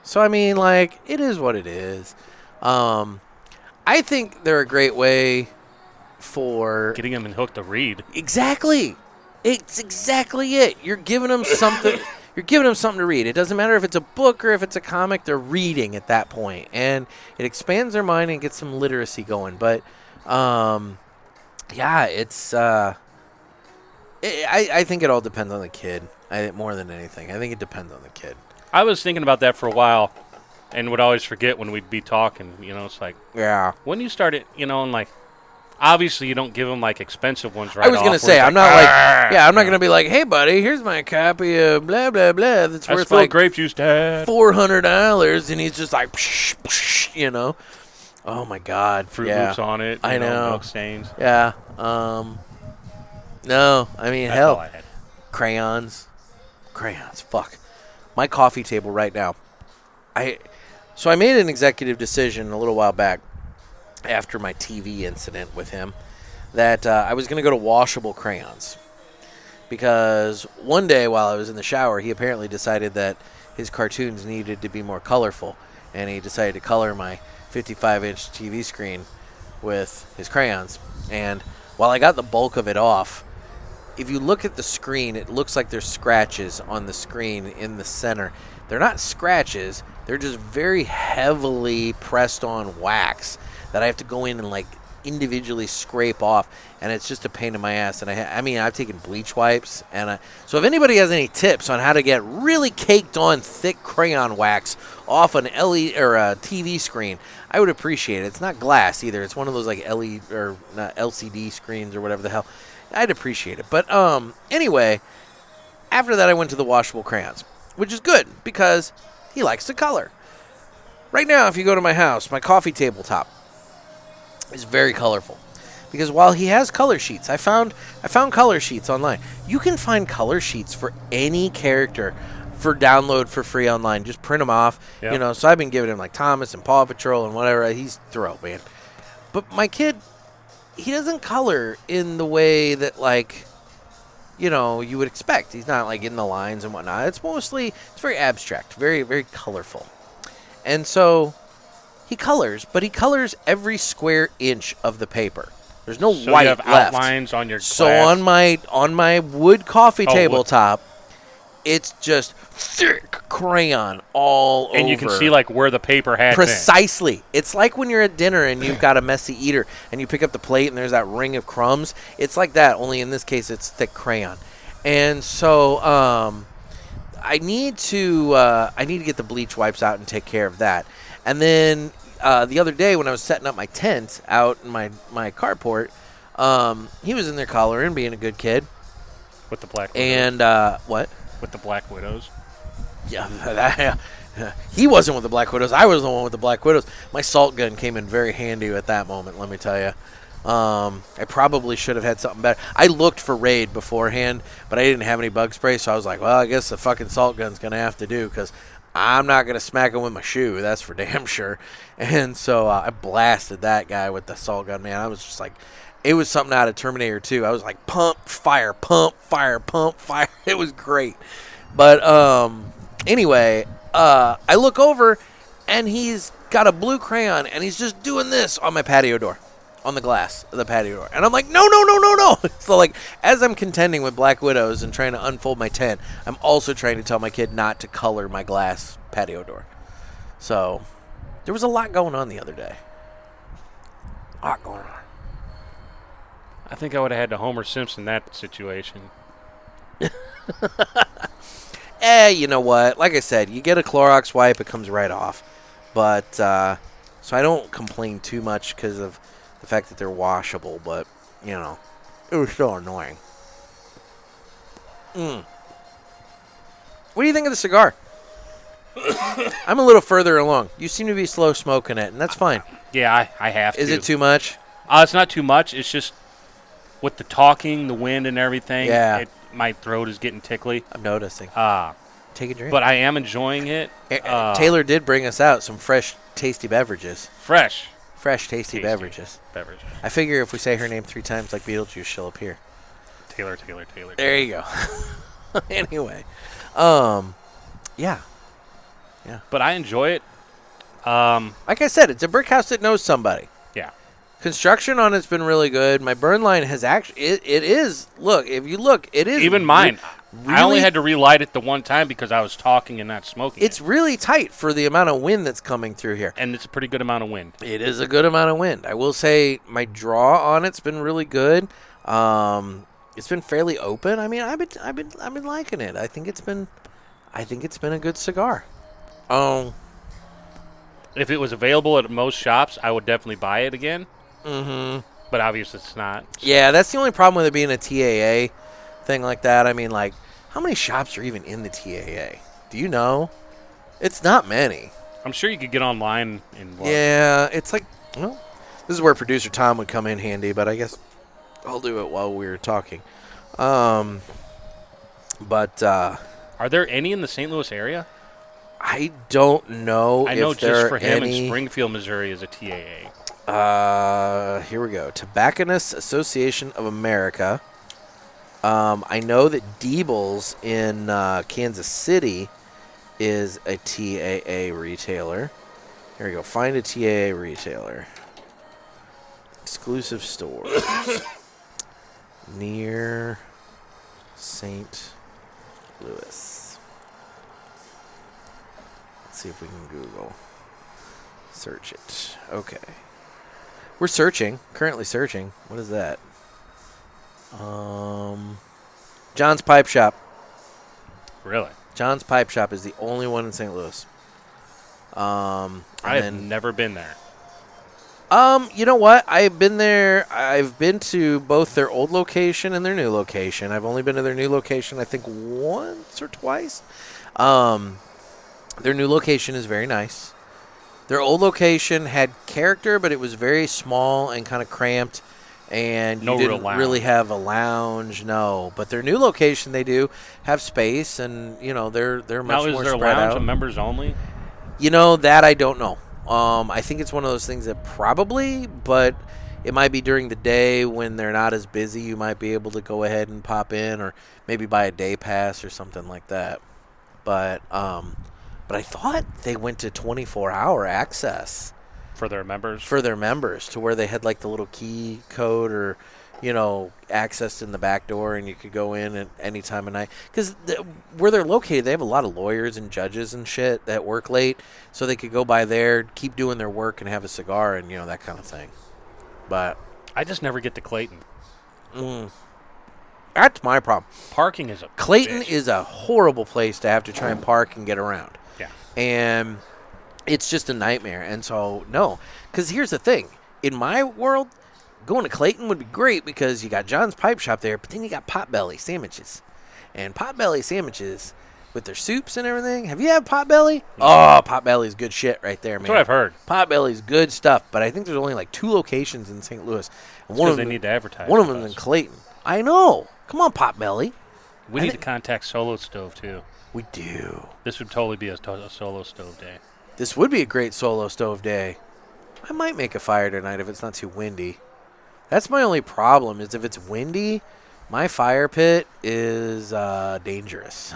So I mean, like, it is what it is. I think they're a great way for getting them hooked to read. Exactly. It's exactly it. You're giving them something. You're giving them something to read. It doesn't matter if it's a book or if it's a comic. They're reading at that point, and it expands their mind and gets some literacy going. But, yeah, it's. I think it all depends on the kid. More than anything, I think it depends on the kid. I was thinking about that for a while, and would always forget when we'd be talking. It's like, yeah. When you started, and like, obviously you don't give them like expensive ones right I was off. going to say, I'm not like, I'm not going to be like, hey, buddy, here's my copy of blah, blah, blah. That's worth like grape juice, Dad. $400. And he's just like, psh, psh, Oh, my God. Fruit Loops on it. I know. Milk stains. Yeah. No, I mean, That's hell. all I had. Crayons, fuck. My coffee table right now. So I made an executive decision a little while back after my TV incident with him that I was going to go to washable crayons. Because one day while I was in the shower, he apparently decided that his cartoons needed to be more colorful. And he decided to color my 55-inch TV screen with his crayons. And while I got the bulk of it off, if you look at the screen, it looks like there's scratches on the screen in the center. They're not scratches. They're just very heavily pressed on wax that I have to go in and like individually scrape off, and it's just a pain in my ass. And I've taken bleach wipes, and so if anybody has any tips on how to get really caked on thick crayon wax off an LED or a TV screen, I would appreciate it. It's not glass either. It's one of those like LED or not LCD screens or whatever the hell. I'd appreciate it. But anyway, after that I went to the washable crayons, which is good because he likes to color. Right now, if you go to my house, my coffee tabletop is very colorful. Because while he has color sheets, I found color sheets online. You can find color sheets for any character for download for free online. Just print them off. Yep. So I've been giving him like Thomas and Paw Patrol and whatever. He's thrilled, man. But my kid, he doesn't color in the way that, like, you would expect. He's not, like, in the lines and whatnot. It's very abstract, very, very colorful. And so he colors, but he colors every square inch of the paper. There's no white you have left. Outlines on your glass. So on my wood coffee tabletop, it's just thick crayon all over. And you can see like where the paper had precisely been. It's like when you're at dinner and you've got a messy eater and you pick up the plate and there's that ring of crumbs. It's like that, only in this case it's thick crayon. And so I need to get the bleach wipes out and take care of that. And then the other day when I was setting up my tent out in my carport, he was in there coloring, being a good kid. With the Black Widows. And what? With the Black Widows. Yeah, he wasn't with the Black Widows. I was the one with the Black Widows. My salt gun came in very handy at that moment, let me tell you. I probably should have had something better. I looked for Raid beforehand, but I didn't have any bug spray, so I was like, well, I guess the fucking salt gun's going to have to do because I'm not going to smack him with my shoe. That's for damn sure. And so I blasted that guy with the salt gun, man. I was just like, it was something out of Terminator 2. I was like, pump, fire, pump, fire, pump, fire. It was great. But anyway, I look over, and he's got a blue crayon, and he's just doing this on my patio door, on the glass of the patio door. And I'm like, no. So, like, as I'm contending with Black Widows and trying to unfold my tent, I'm also trying to tell my kid not to color my glass patio door. So, there was a lot going on the other day. A lot going on. I think I would have had to Homer Simpson that situation. You know what? Like I said, you get a Clorox wipe, it comes right off. But, so I don't complain too much because of the fact that they're washable, but, you know, it was so annoying. What do you think of the cigar? I'm a little further along. You seem to be slow smoking it, and that's fine. Yeah, I have to. Is it too much? It's not too much. It's just with the talking, the wind, and everything, my throat is getting tickly. I'm noticing. Take a drink. But I am enjoying it. Taylor did bring us out some fresh, tasty beverages. Fresh, tasty beverages. I figure if we say her name 3 times like Beetlejuice, she'll appear. Taylor. There you go. Anyway. Yeah. But I enjoy it. Like I said, it's a brick house that knows somebody. Yeah. Construction on it's been really good. My burn line has actually, it is, look, if you look, it is. Even mine. I only had to relight it the one time because I was talking and not smoking. It's really tight for the amount of wind that's coming through here. And it's a pretty good amount of wind. It is a good amount of wind. I will say my draw on it's been really good. It's been fairly open. I mean, I've been liking it. I think it's been a good cigar. If it was available at most shops, I would definitely buy it again. Mm-hmm. But obviously it's not. So. Yeah, that's the only problem with it being a TAA thing like that. I mean, like, how many shops are even in the TAA? Do you know? It's not many. I'm sure you could get online and look. Yeah, it's like, well, this is where producer Tom would come in handy, but I guess I'll do it while we're talking. Are there any in the St. Louis area? I don't know. I know if there just for him any... in Springfield, Missouri is a TAA. Here we go. Tobacconists Association of America. I know that Diebels in Kansas City is a TAA retailer. Here we go. Find a TAA retailer. Exclusive stores. Near St. Louis. Let's see if we can Google. Search it. Okay. We're searching. Currently searching. What is that? John's Pipe Shop. Really? John's Pipe Shop is the only one in St. Louis. I have never been there. You know what? I've been there. I've been to both their old location and their new location. I've only been to their new location, I think, once or twice. Their new location is very nice. Their old location had character, but it was very small and kind of cramped, and you didn't really have a lounge. No, but their new location, they do have space, and you know they're much more spread out. Now, is their lounge a members only? You know that I don't know. I think it's one of those things that probably, but it might be during the day when they're not as busy. You might be able to go ahead and pop in, or maybe buy a day pass or something like that. But I thought they went to 24-hour access for their members. To where they had like the little key code or, you know, access in the back door, and you could go in at any time of night. Because where they're located, they have a lot of lawyers and judges and shit that work late, so they could go by there, keep doing their work, and have a cigar and, you know, that kind of thing. But I just never get to Clayton. That's my problem. Parking is a Clayton bitch. is a horrible place to have to try and park and get around. Yeah. And it's just a nightmare. And so, no. Because here's the thing. In my world, going to Clayton would be great because you got John's Pipe Shop there, but then you got Potbelly sandwiches. And Potbelly sandwiches with their soups and everything. Have you had Potbelly? Oh, Potbelly's good shit right there, man. That's what I've heard. Potbelly's good stuff, but I think there's only like 2 locations in St. Louis. And Because they need to advertise. One of them in Clayton. I know. Come on, Potbelly. We need to contact Solo Stove, too. We do. This would totally be a Solo Stove day. This would be a great Solo Stove day. I might make a fire tonight if it's not too windy. That's my only problem is if it's windy, my fire pit is dangerous.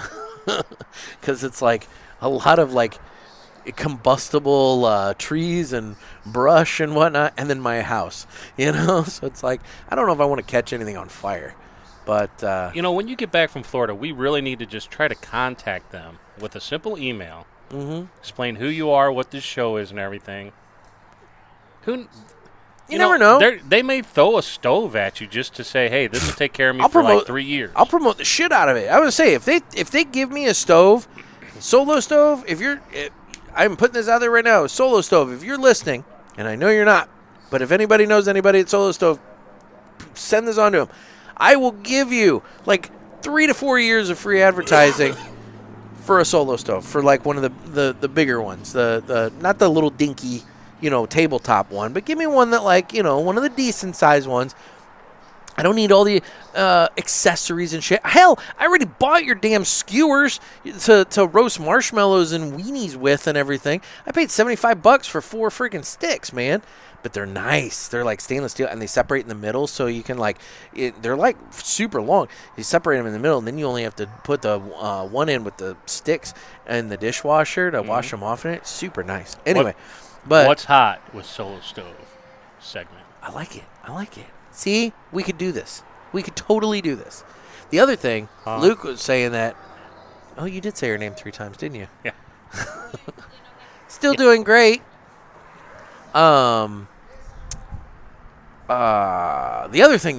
Because it's like a lot of like combustible trees and brush and whatnot, and then my house, So it's like, I don't know if I want to catch anything on fire. But, when you get back from Florida, we really need to just try to contact them with a simple email. Mm-hmm. Explain who you are, what this show is, and everything. You never know. They may throw a stove at you just to say, hey, this will take care of me for like 3 years. I'll promote the shit out of it. I would say, if they give me a stove, Solo Stove, I'm putting this out there right now, Solo Stove, if you're listening, and I know you're not, but if anybody knows anybody at Solo Stove, send this on to them. I will give you like 3 to 4 years of free advertising for a Solo Stove, for like one of the bigger ones, the not the little dinky, tabletop one, but give me one that like, one of the decent sized ones. I don't need all the accessories and shit. Hell, I already bought your damn skewers to roast marshmallows and weenies with and everything. I paid $75 for 4 freaking sticks, man. But they're nice. They're like stainless steel, and they separate in the middle, so you can they're like super long. You separate them in the middle, and then you only have to put the one in with the sticks in the dishwasher to wash them off in it. Super nice. Anyway, but what's hot with Solo Stove segment? I like it. See, we could do this. We could totally do this. The other thing, Luke was saying that. Oh, you did say her name 3 times, didn't you? Yeah. Still doing great. The other thing,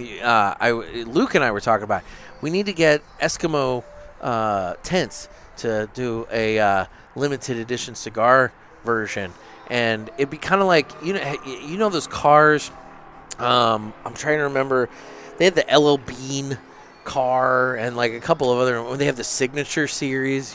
Luke and I were talking about, we need to get Eskimo tents to do a limited edition cigar version, and it'd be kind of like you know those cars. I'm trying to remember. They had the LL Bean car and like a couple of other. They have the Signature series,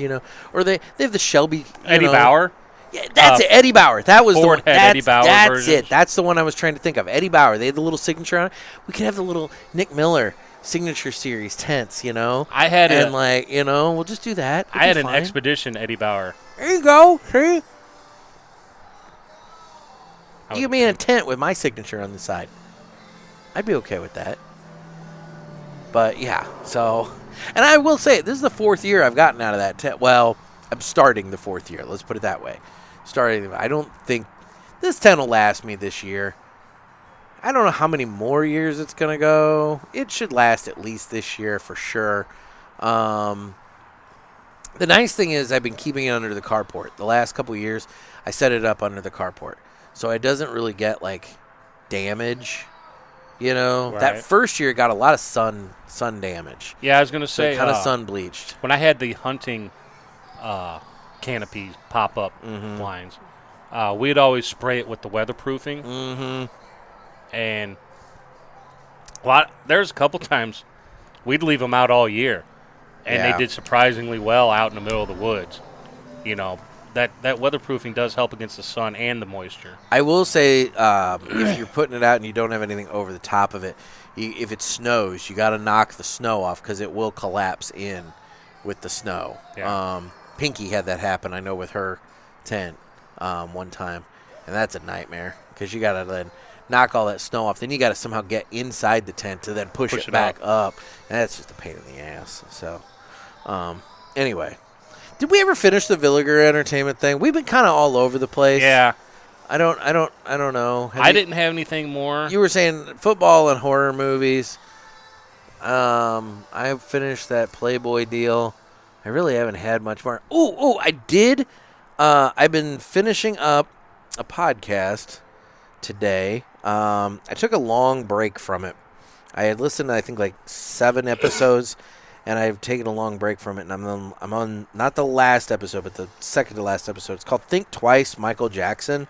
or they have the Shelby. Eddie Bauer. Yeah, that's it. Eddie Bauer. That was Ford the one. had Eddie Bauer That's versions. it. That's the one I was trying to think of. Eddie Bauer. They had the little signature on it. We could have the little Nick Miller Signature Series tents, I had we'll just do that. I had an Expedition Eddie Bauer. There you go. See? You give me in a tent with my signature on the side. I'd be okay with that. But, yeah, so. And I will say, this is the 4th year I've gotten out of that tent. Well, I'm starting the 4th year. Let's put it that way. I don't think this tent will last me this year. I don't know how many more years it's going to go. It should last at least this year for sure. The nice thing is I've been keeping it under the carport. The last couple years, I set it up under the carport. So it doesn't really get, like, damage, Right. That first year it got a lot of sun damage. Yeah, I was going to say. So kind of sun bleached. When I had the hunting canopies pop-up blinds, we'd always spray it with the weatherproofing. Mm-hmm. And there's a couple times we'd leave them out all year, and they did surprisingly well out in the middle of the woods. That weatherproofing does help against the sun and the moisture. I will say, if you're putting it out and you don't have anything over the top of it, if it snows, you got to knock the snow off because it will collapse in with the snow. Yeah. Pinky had that happen, I know, with her tent one time, and that's a nightmare because you got to then knock all that snow off. Then you got to somehow get inside the tent to then push it back up, and that's just a pain in the ass. So, anyway. Did we ever finish the Villiger entertainment thing? We've been kind of all over the place. Yeah. I don't know. I didn't have anything more. You were saying football and horror movies. I finished that Playboy deal. I really haven't had much more. Oh, I did. I've been finishing up a podcast today. I took a long break from it. I had listened to, I think, like 7 episodes, and I've taken a long break from it, and I'm on not the last episode, but the second to last episode. It's called Think Twice, Michael Jackson,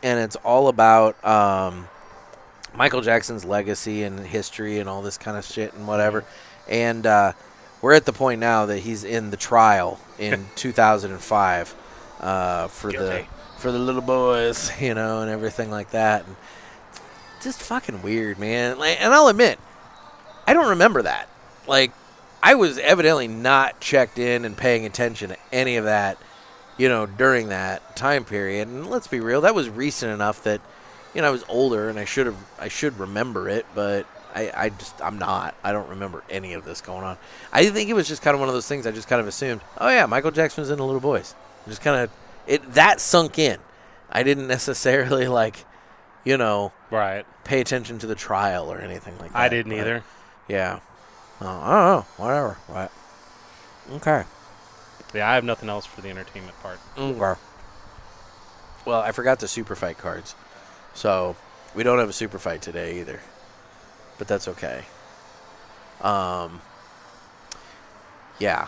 and it's all about Michael Jackson's legacy and history and all this kind of shit and whatever. And we're at the point now that he's in the trial in 2005 for the little boys, and everything like that. And just fucking weird, man. Like, and I'll admit, I don't remember that. Like, I was evidently not checked in and paying attention to any of that, during that time period. And let's be real, that was recent enough that, I was older and I should remember it, but I'm not. I don't remember any of this going on. I think it was just kind of one of those things I just kind of assumed, oh yeah, Michael Jackson was in The Little Boys. Just kind of, that sunk in. I didn't necessarily right. pay attention to the trial or anything like that. I didn't either. Yeah. I don't know. Whatever. Right. Okay. Yeah, I have nothing else for the entertainment part. Okay. Well, I forgot the super fight cards. So, we don't have a super fight today either. But that's okay. Yeah.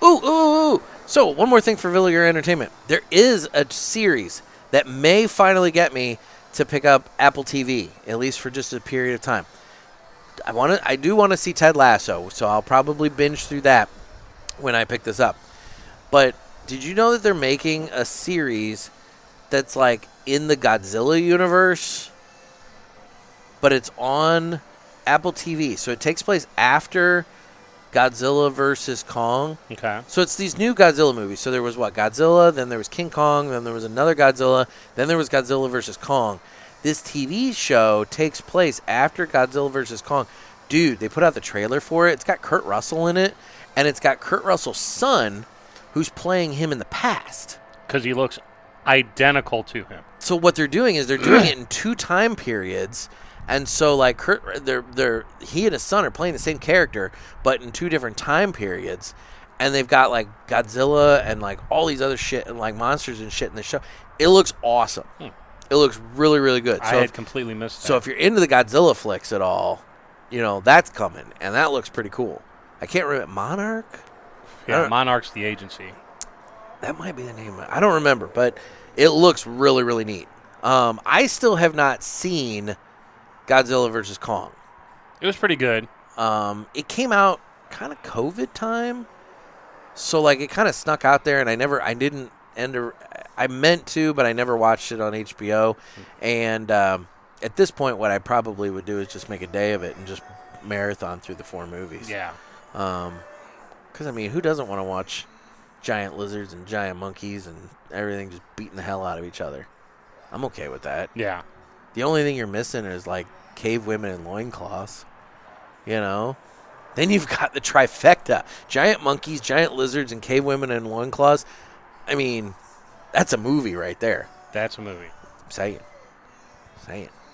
Ooh. So, one more thing for Villiger Entertainment. There is a series that may finally get me to pick up Apple TV, at least for just a period of time. I do want to see Ted Lasso, so I'll probably binge through that when I pick this up. But did you know that they're making a series that's like in the Godzilla universe, but it's on Apple TV? So it takes place after Godzilla versus Kong. Okay. So it's these new Godzilla movies. So there was Godzilla, then there was King Kong, then there was another Godzilla, then there was Godzilla versus Kong. This TV show takes place after Godzilla versus Kong. Dude, they put out the trailer for it. It's got Kurt Russell in it, and it's got Kurt Russell's son who's playing him in the past. Because he looks identical to him. So what they're doing is they're doing it in 2 time periods. And so, like, he and his son are playing the same character, but in 2 different time periods. And they've got, like, Godzilla and, like, all these other shit and, like, monsters and shit in the show. It looks awesome. It looks really, really good. I had completely missed that. So if you're into the Godzilla flicks at all, that's coming. And that looks pretty cool. I can't remember. Monarch? Yeah, Monarch's the agency. That might be the name. I don't remember, but it looks really, really neat. I still have not seen Godzilla vs. Kong. It was pretty good. It came out kind of COVID time, so like it kind of snuck out there, and I meant to, but I never watched it on HBO. And at this point, what I probably would do is just make a day of it and just marathon through the 4 movies. Yeah. Because I mean, who doesn't want to watch giant lizards and giant monkeys and everything just beating the hell out of each other? I'm okay with that. Yeah. The only thing you're missing is, like, cave women in loincloths, Then you've got the trifecta. Giant monkeys, giant lizards, and cave women in loincloths. I mean, that's a movie right there. That's a movie. I'm saying.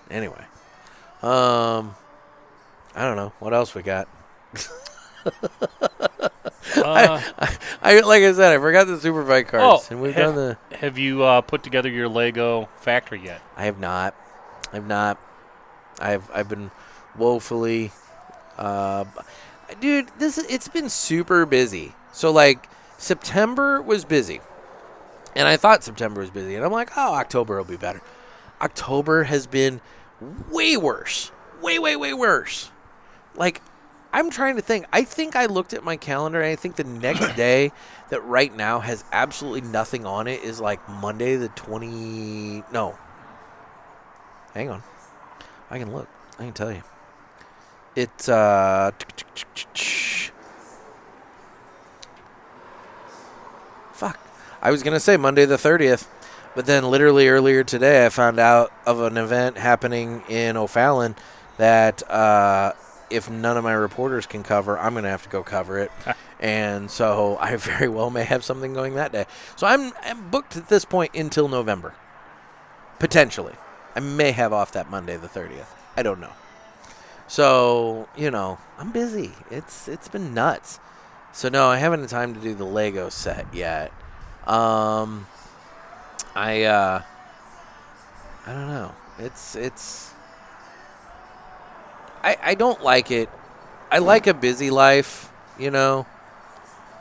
Anyway. I don't know. What else we got? I like I said, I forgot the super fight cards. And we've done the. Have you put together your Lego factory yet? I have not. I've been woefully, dude. It's been super busy. So like September was busy, and I thought September was busy, and I'm like, oh, October will be better. October has been way worse, way worse. Like, I'm trying to think. I think I looked at my calendar, and I think the next day that right now has absolutely nothing on it is like Monday the 20. No. Hang on. I can look. I can tell you. It's fuck. I was gonna say Monday the 30th, but then literally earlier today I found out of an event happening in O'Fallon that if none of my reporters can cover, I'm gonna have to go cover it. And so I very well may have something going that day. So I'm booked at this point until November. Potentially. I may have off that Monday the 30th. I don't know. So, I'm busy. It's been nuts. So, no, I haven't had time to do the Lego set yet. I don't know. It's I don't like it. I like a busy life,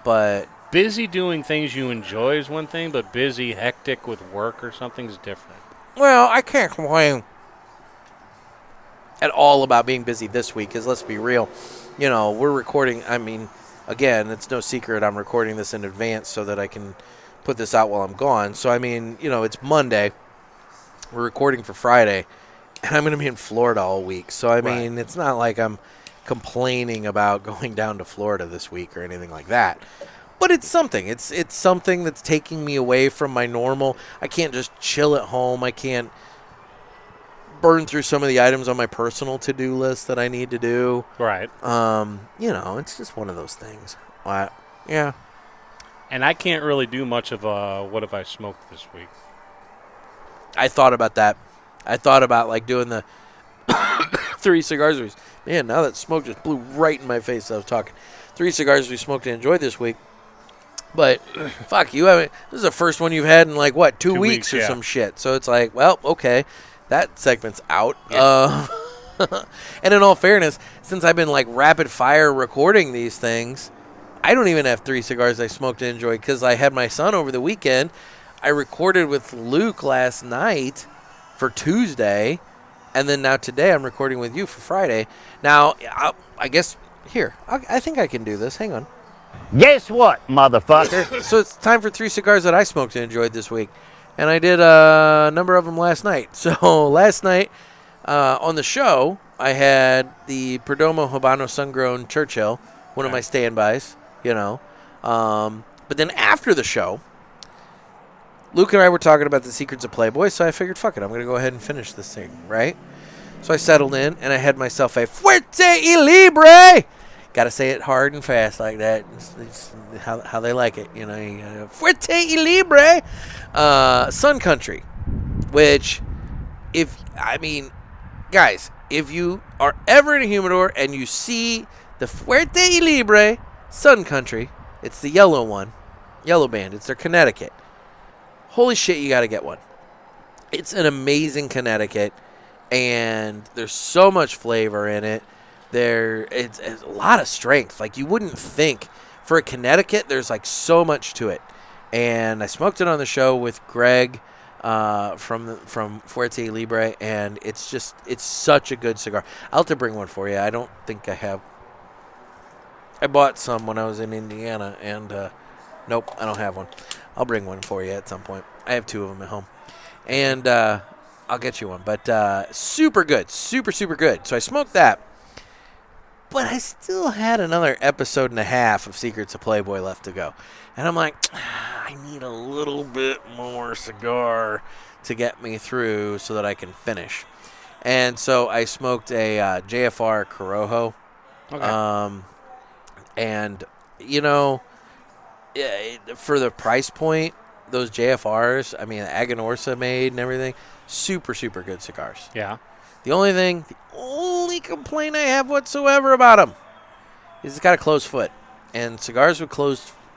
but Busy doing things you enjoy is one thing, but busy, hectic with work or something is different. well, I can't complain at all about being busy this week, because let's be real, we're recording. I mean, again, it's no secret I'm recording this in advance so that I can put this out while I'm gone. So, I mean, it's Monday. We're recording for Friday, and I'm going to be in Florida all week. So, I mean, It's not like I'm complaining about going down to Florida this week or anything like that. But it's something. It's something that's taking me away from my normal. I can't just chill at home. I can't burn through some of the items on my personal to-do list that I need to do. Right. It's just one of those things. Yeah. And I can't really do much of what have I smoked this week. I thought about that. I thought about doing the 3 cigars. Man, now that smoke just blew right in my face as I was talking. 3 cigars we smoked and enjoyed this week. But, fuck, you haven't. This is the first one you've had in 2 weeks or some shit. So it's well, okay. That segment's out. Yeah. And in all fairness, since I've been rapid fire recording these things, I don't even have 3 cigars I smoked and enjoyed because I had my son over the weekend. I recorded with Luke last night for Tuesday, and then now today I'm recording with you for Friday. Now, I guess, here, I think I can do this. Hang on. Guess what, motherfucker? So it's time for 3 cigars that I smoked and enjoyed this week. And I did a number of them last night. So last night on the show, I had the Perdomo Habano Sun-Grown Churchill, one of my standbys, But then after the show, Luke and I were talking about the secrets of Playboy, so I figured, fuck it, I'm going to go ahead and finish this thing, right? So I settled in, and I had myself a Fuerte y Libre. Got to say it hard and fast like that. It's how they like it, Fuerte y Libre Sun Country, which, guys, if you are ever in a humidor and you see the Fuerte y Libre Sun Country, it's the yellow one, yellow band. It's their Connecticut. Holy shit, you got to get one. It's an amazing Connecticut, and there's so much flavor in it. It's a lot of strength. You wouldn't think. For a Connecticut, there's so much to it. And I smoked it on the show with Greg from Fuerte y Libre, and it's such a good cigar. I'll have to bring one for you. I don't think I have. I bought some when I was in Indiana, and nope, I don't have one. I'll bring one for you at some point. I have 2 of them at home. And I'll get you one. But super good. Super, super good. So I smoked that. But I still had another episode and a half of Secrets of Playboy left to go. And I'm I need a little bit more cigar to get me through so that I can finish. And so I smoked a JFR Corojo. Okay. And, for the price point, those JFRs, the Aganorsa made and everything, super, super good cigars. Yeah. The only complaint I have whatsoever about them is it's got a closed foot. And cigars with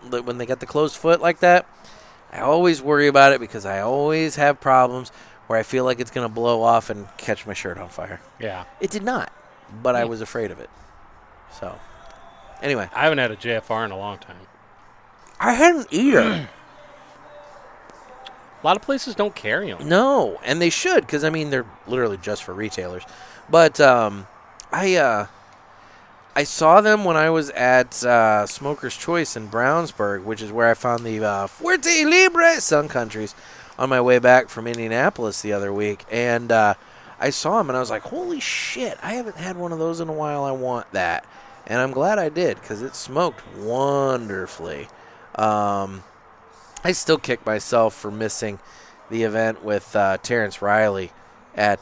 when they got the closed foot like that, I always worry about it because I always have problems where I feel like it's going to blow off and catch my shirt on fire. Yeah. It did not, but I was afraid of it. So, anyway. I haven't had a JFR in a long time. I hadn't either. A lot of places don't carry them. No, and they should because, they're literally just for retailers. But I saw them when I was at Smoker's Choice in Brownsburg, which is where I found the Fuerte y Libre Sun Countries on my way back from Indianapolis the other week. And I saw them, and I was like, holy shit, I haven't had one of those in a while. I want that. And I'm glad I did because it smoked wonderfully. I still kick myself for missing the event with Terrence Riley at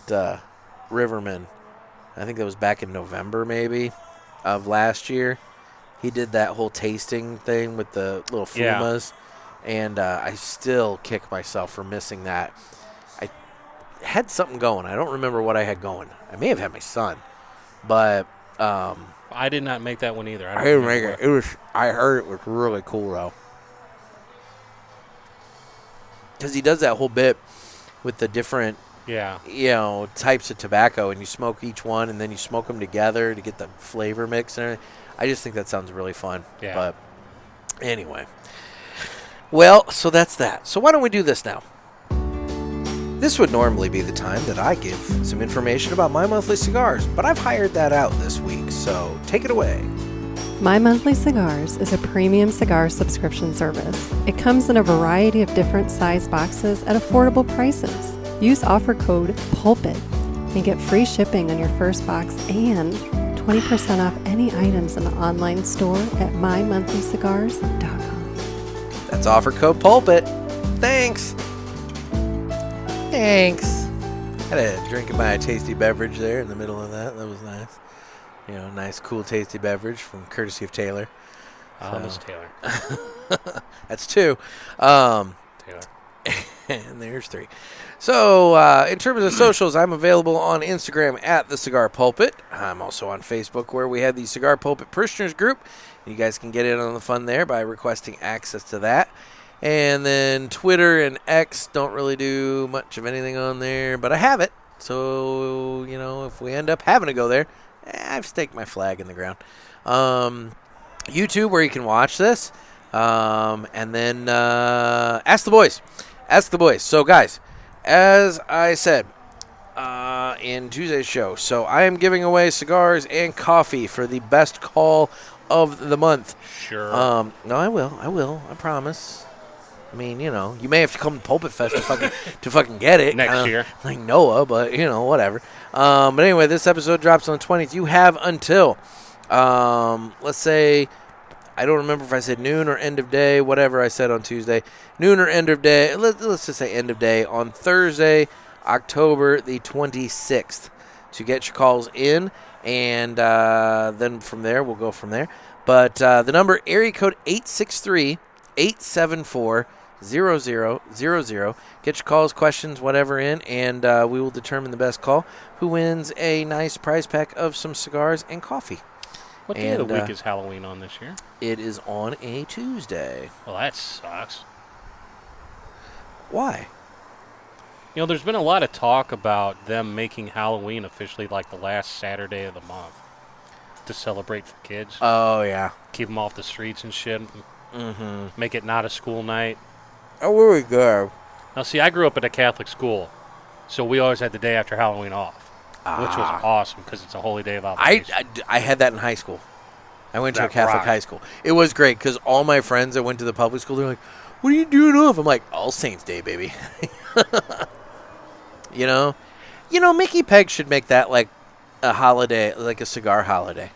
Riverman. I think that was back in November, maybe, of last year. He did that whole tasting thing with the little fumas, and I still kick myself for missing that. I had something going. I don't remember what I had going. I may have had my son, but I did not make that one either. I didn't make it. I heard it was really cool, though. Because he does that whole bit with the different types of tobacco, and you smoke each one, and then you smoke them together to get the flavor mix and everything. I just think that sounds really fun. Yeah. But anyway. Well, so that's that. So why don't we do this now? This would normally be the time that I give some information about My Monthly Cigars, but I've hired that out this week, so take it away. My Monthly Cigars is a premium cigar subscription service. It comes in a variety of different size boxes at affordable prices. Use offer code PULPIT and get free shipping on your first box and 20% off any items in the online store at mymonthlycigars.com. That's offer code PULPIT. Thanks. Thanks. Had a drink of my tasty beverage there in the middle of that. That was nice. Nice, cool, tasty beverage from courtesy of Taylor. Miss Taylor. That's two. Taylor. And there's three. So, in terms of socials, I'm available on Instagram at The Cigar Pulpit. I'm also on Facebook, where we have the Cigar Pulpit Parishioners group. You guys can get in on the fun there by requesting access to that. And then Twitter and X, don't really do much of anything on there, but I have it. So, if we end up having to go there, I've staked my flag in the ground. YouTube, where you can watch this. And then Ask the Boys. Ask the Boys. So, guys, as I said in Tuesday's show, so I am giving away cigars and coffee for the best call of the month. Sure. No, I will. I promise. I mean, you may have to come to Pulpit Fest to fucking get it. Next year. Like Noah, but, whatever. But anyway, this episode drops on the 20th. You have until, let's say, I don't remember if I said noon or end of day, whatever I said on Tuesday. Noon or end of day. Let's just say end of day on Thursday, October the 26th, to get your calls in. And then from there, we'll go from there. But the number, area code 863-874-0000. Get your calls, questions, whatever in, and we will determine the best call, who wins a nice prize pack of some cigars and coffee. What day of the week is Halloween on this year? It is on a Tuesday. Well, that sucks. Why? There's been a lot of talk about them making Halloween officially like the last Saturday of the month to celebrate for kids. Oh, yeah. Keep them off the streets and shit. Mm-hmm. Make it not a school night. Oh, where we go? Now, see, I grew up at a Catholic school, so we always had the day after Halloween off, which was awesome because it's a holy day of obligation. I had that in high school. I went to a Catholic high school. It was great because all my friends that went to the public school, they're like, what are you doing off? I'm like, All Saints Day, baby. Mickey Peg should make that like a holiday, like a cigar holiday.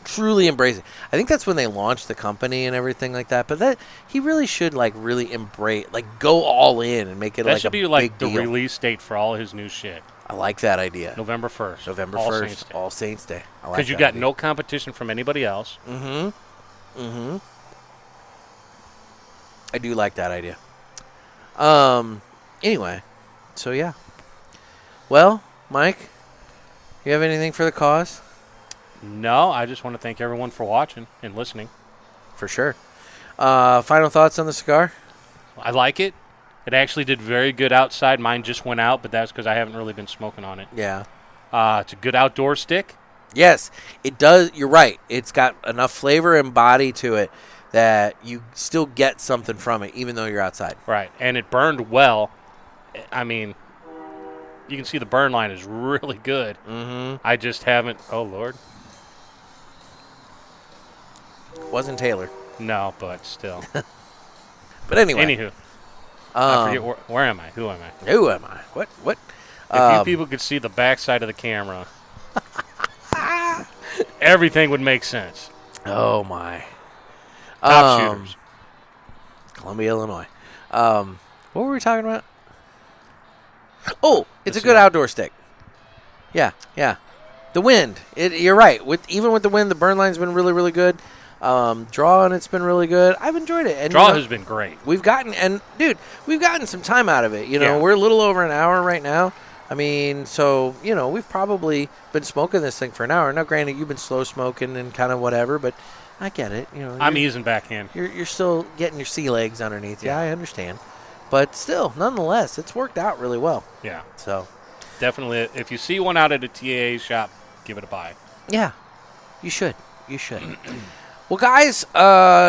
Truly embrace it. I think that's when they launched the company and everything like that. But that he really should really embrace, go all in and make it that should be like the deal. Release date for all his new shit. I like that idea. November 1st. November All 1st. Saints Day. All Saints Day. Because you got no competition from anybody else. Mm-hmm. I do like that idea. Anyway, so yeah. Well, Mike, you have anything for the cause? No, I just want to thank everyone for watching and listening. For sure. Final thoughts on the cigar? I like it. It actually did very good outside. Mine just went out, but that's because I haven't really been smoking on it. Yeah. It's a good outdoor stick. Yes, it does. You're right. It's got enough flavor and body to it that you still get something from it, even though you're outside. Right, and it burned well. I mean, you can see the burn line is really good. Mm-hmm. I just haven't. Oh, Lord. Wasn't Taylor. No, but still. But anyway. Anywho. I forget where am I? Who am I? Who am I? What? If you people could see the backside of the camera, everything would make sense. Oh, my. Top shooters. Columbia, Illinois. What were we talking about? Oh, it's a good outdoor stick. Yeah. The wind. You're right. Even with the wind, the burn line's been really, really good. Draw on it's been really good. I've enjoyed it. And Draw has been great. We've gotten some time out of it. We're a little over an hour right now. I mean, so, we've probably been smoking this thing for an hour. Now, granted, you've been slow smoking and kind of whatever, but I get it. I'm easing back in. You're still getting your sea legs underneath. Yeah, I understand. But still, nonetheless, it's worked out really well. Yeah. So Definitely, if you see one out at a TAA shop, give it a buy. yeah, you should. You should. Well, guys,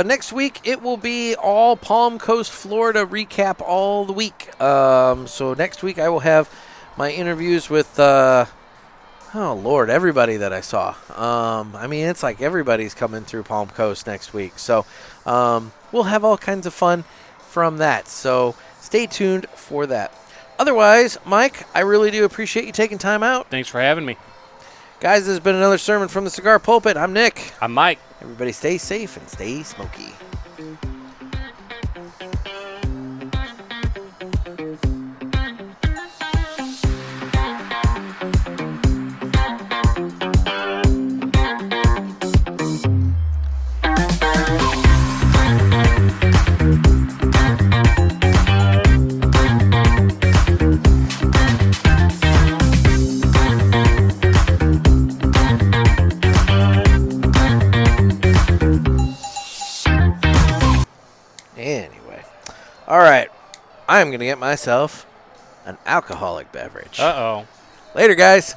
next week it will be all Palm Coast, Florida recap all the week. So next week I will have my interviews with, oh, Lord, everybody that I saw. I mean, it's like everybody's coming through Palm Coast next week. So we'll have all kinds of fun from that. So stay tuned for that. Otherwise, Mike, I really do appreciate you taking time out. Thanks for having me. Guys, this has been another sermon from the Cigar Pulpit. I'm Nick. I'm Mike. Everybody stay safe and stay smoky. Anyway, all right, I'm going to get myself an alcoholic beverage. Uh-oh. Later, guys.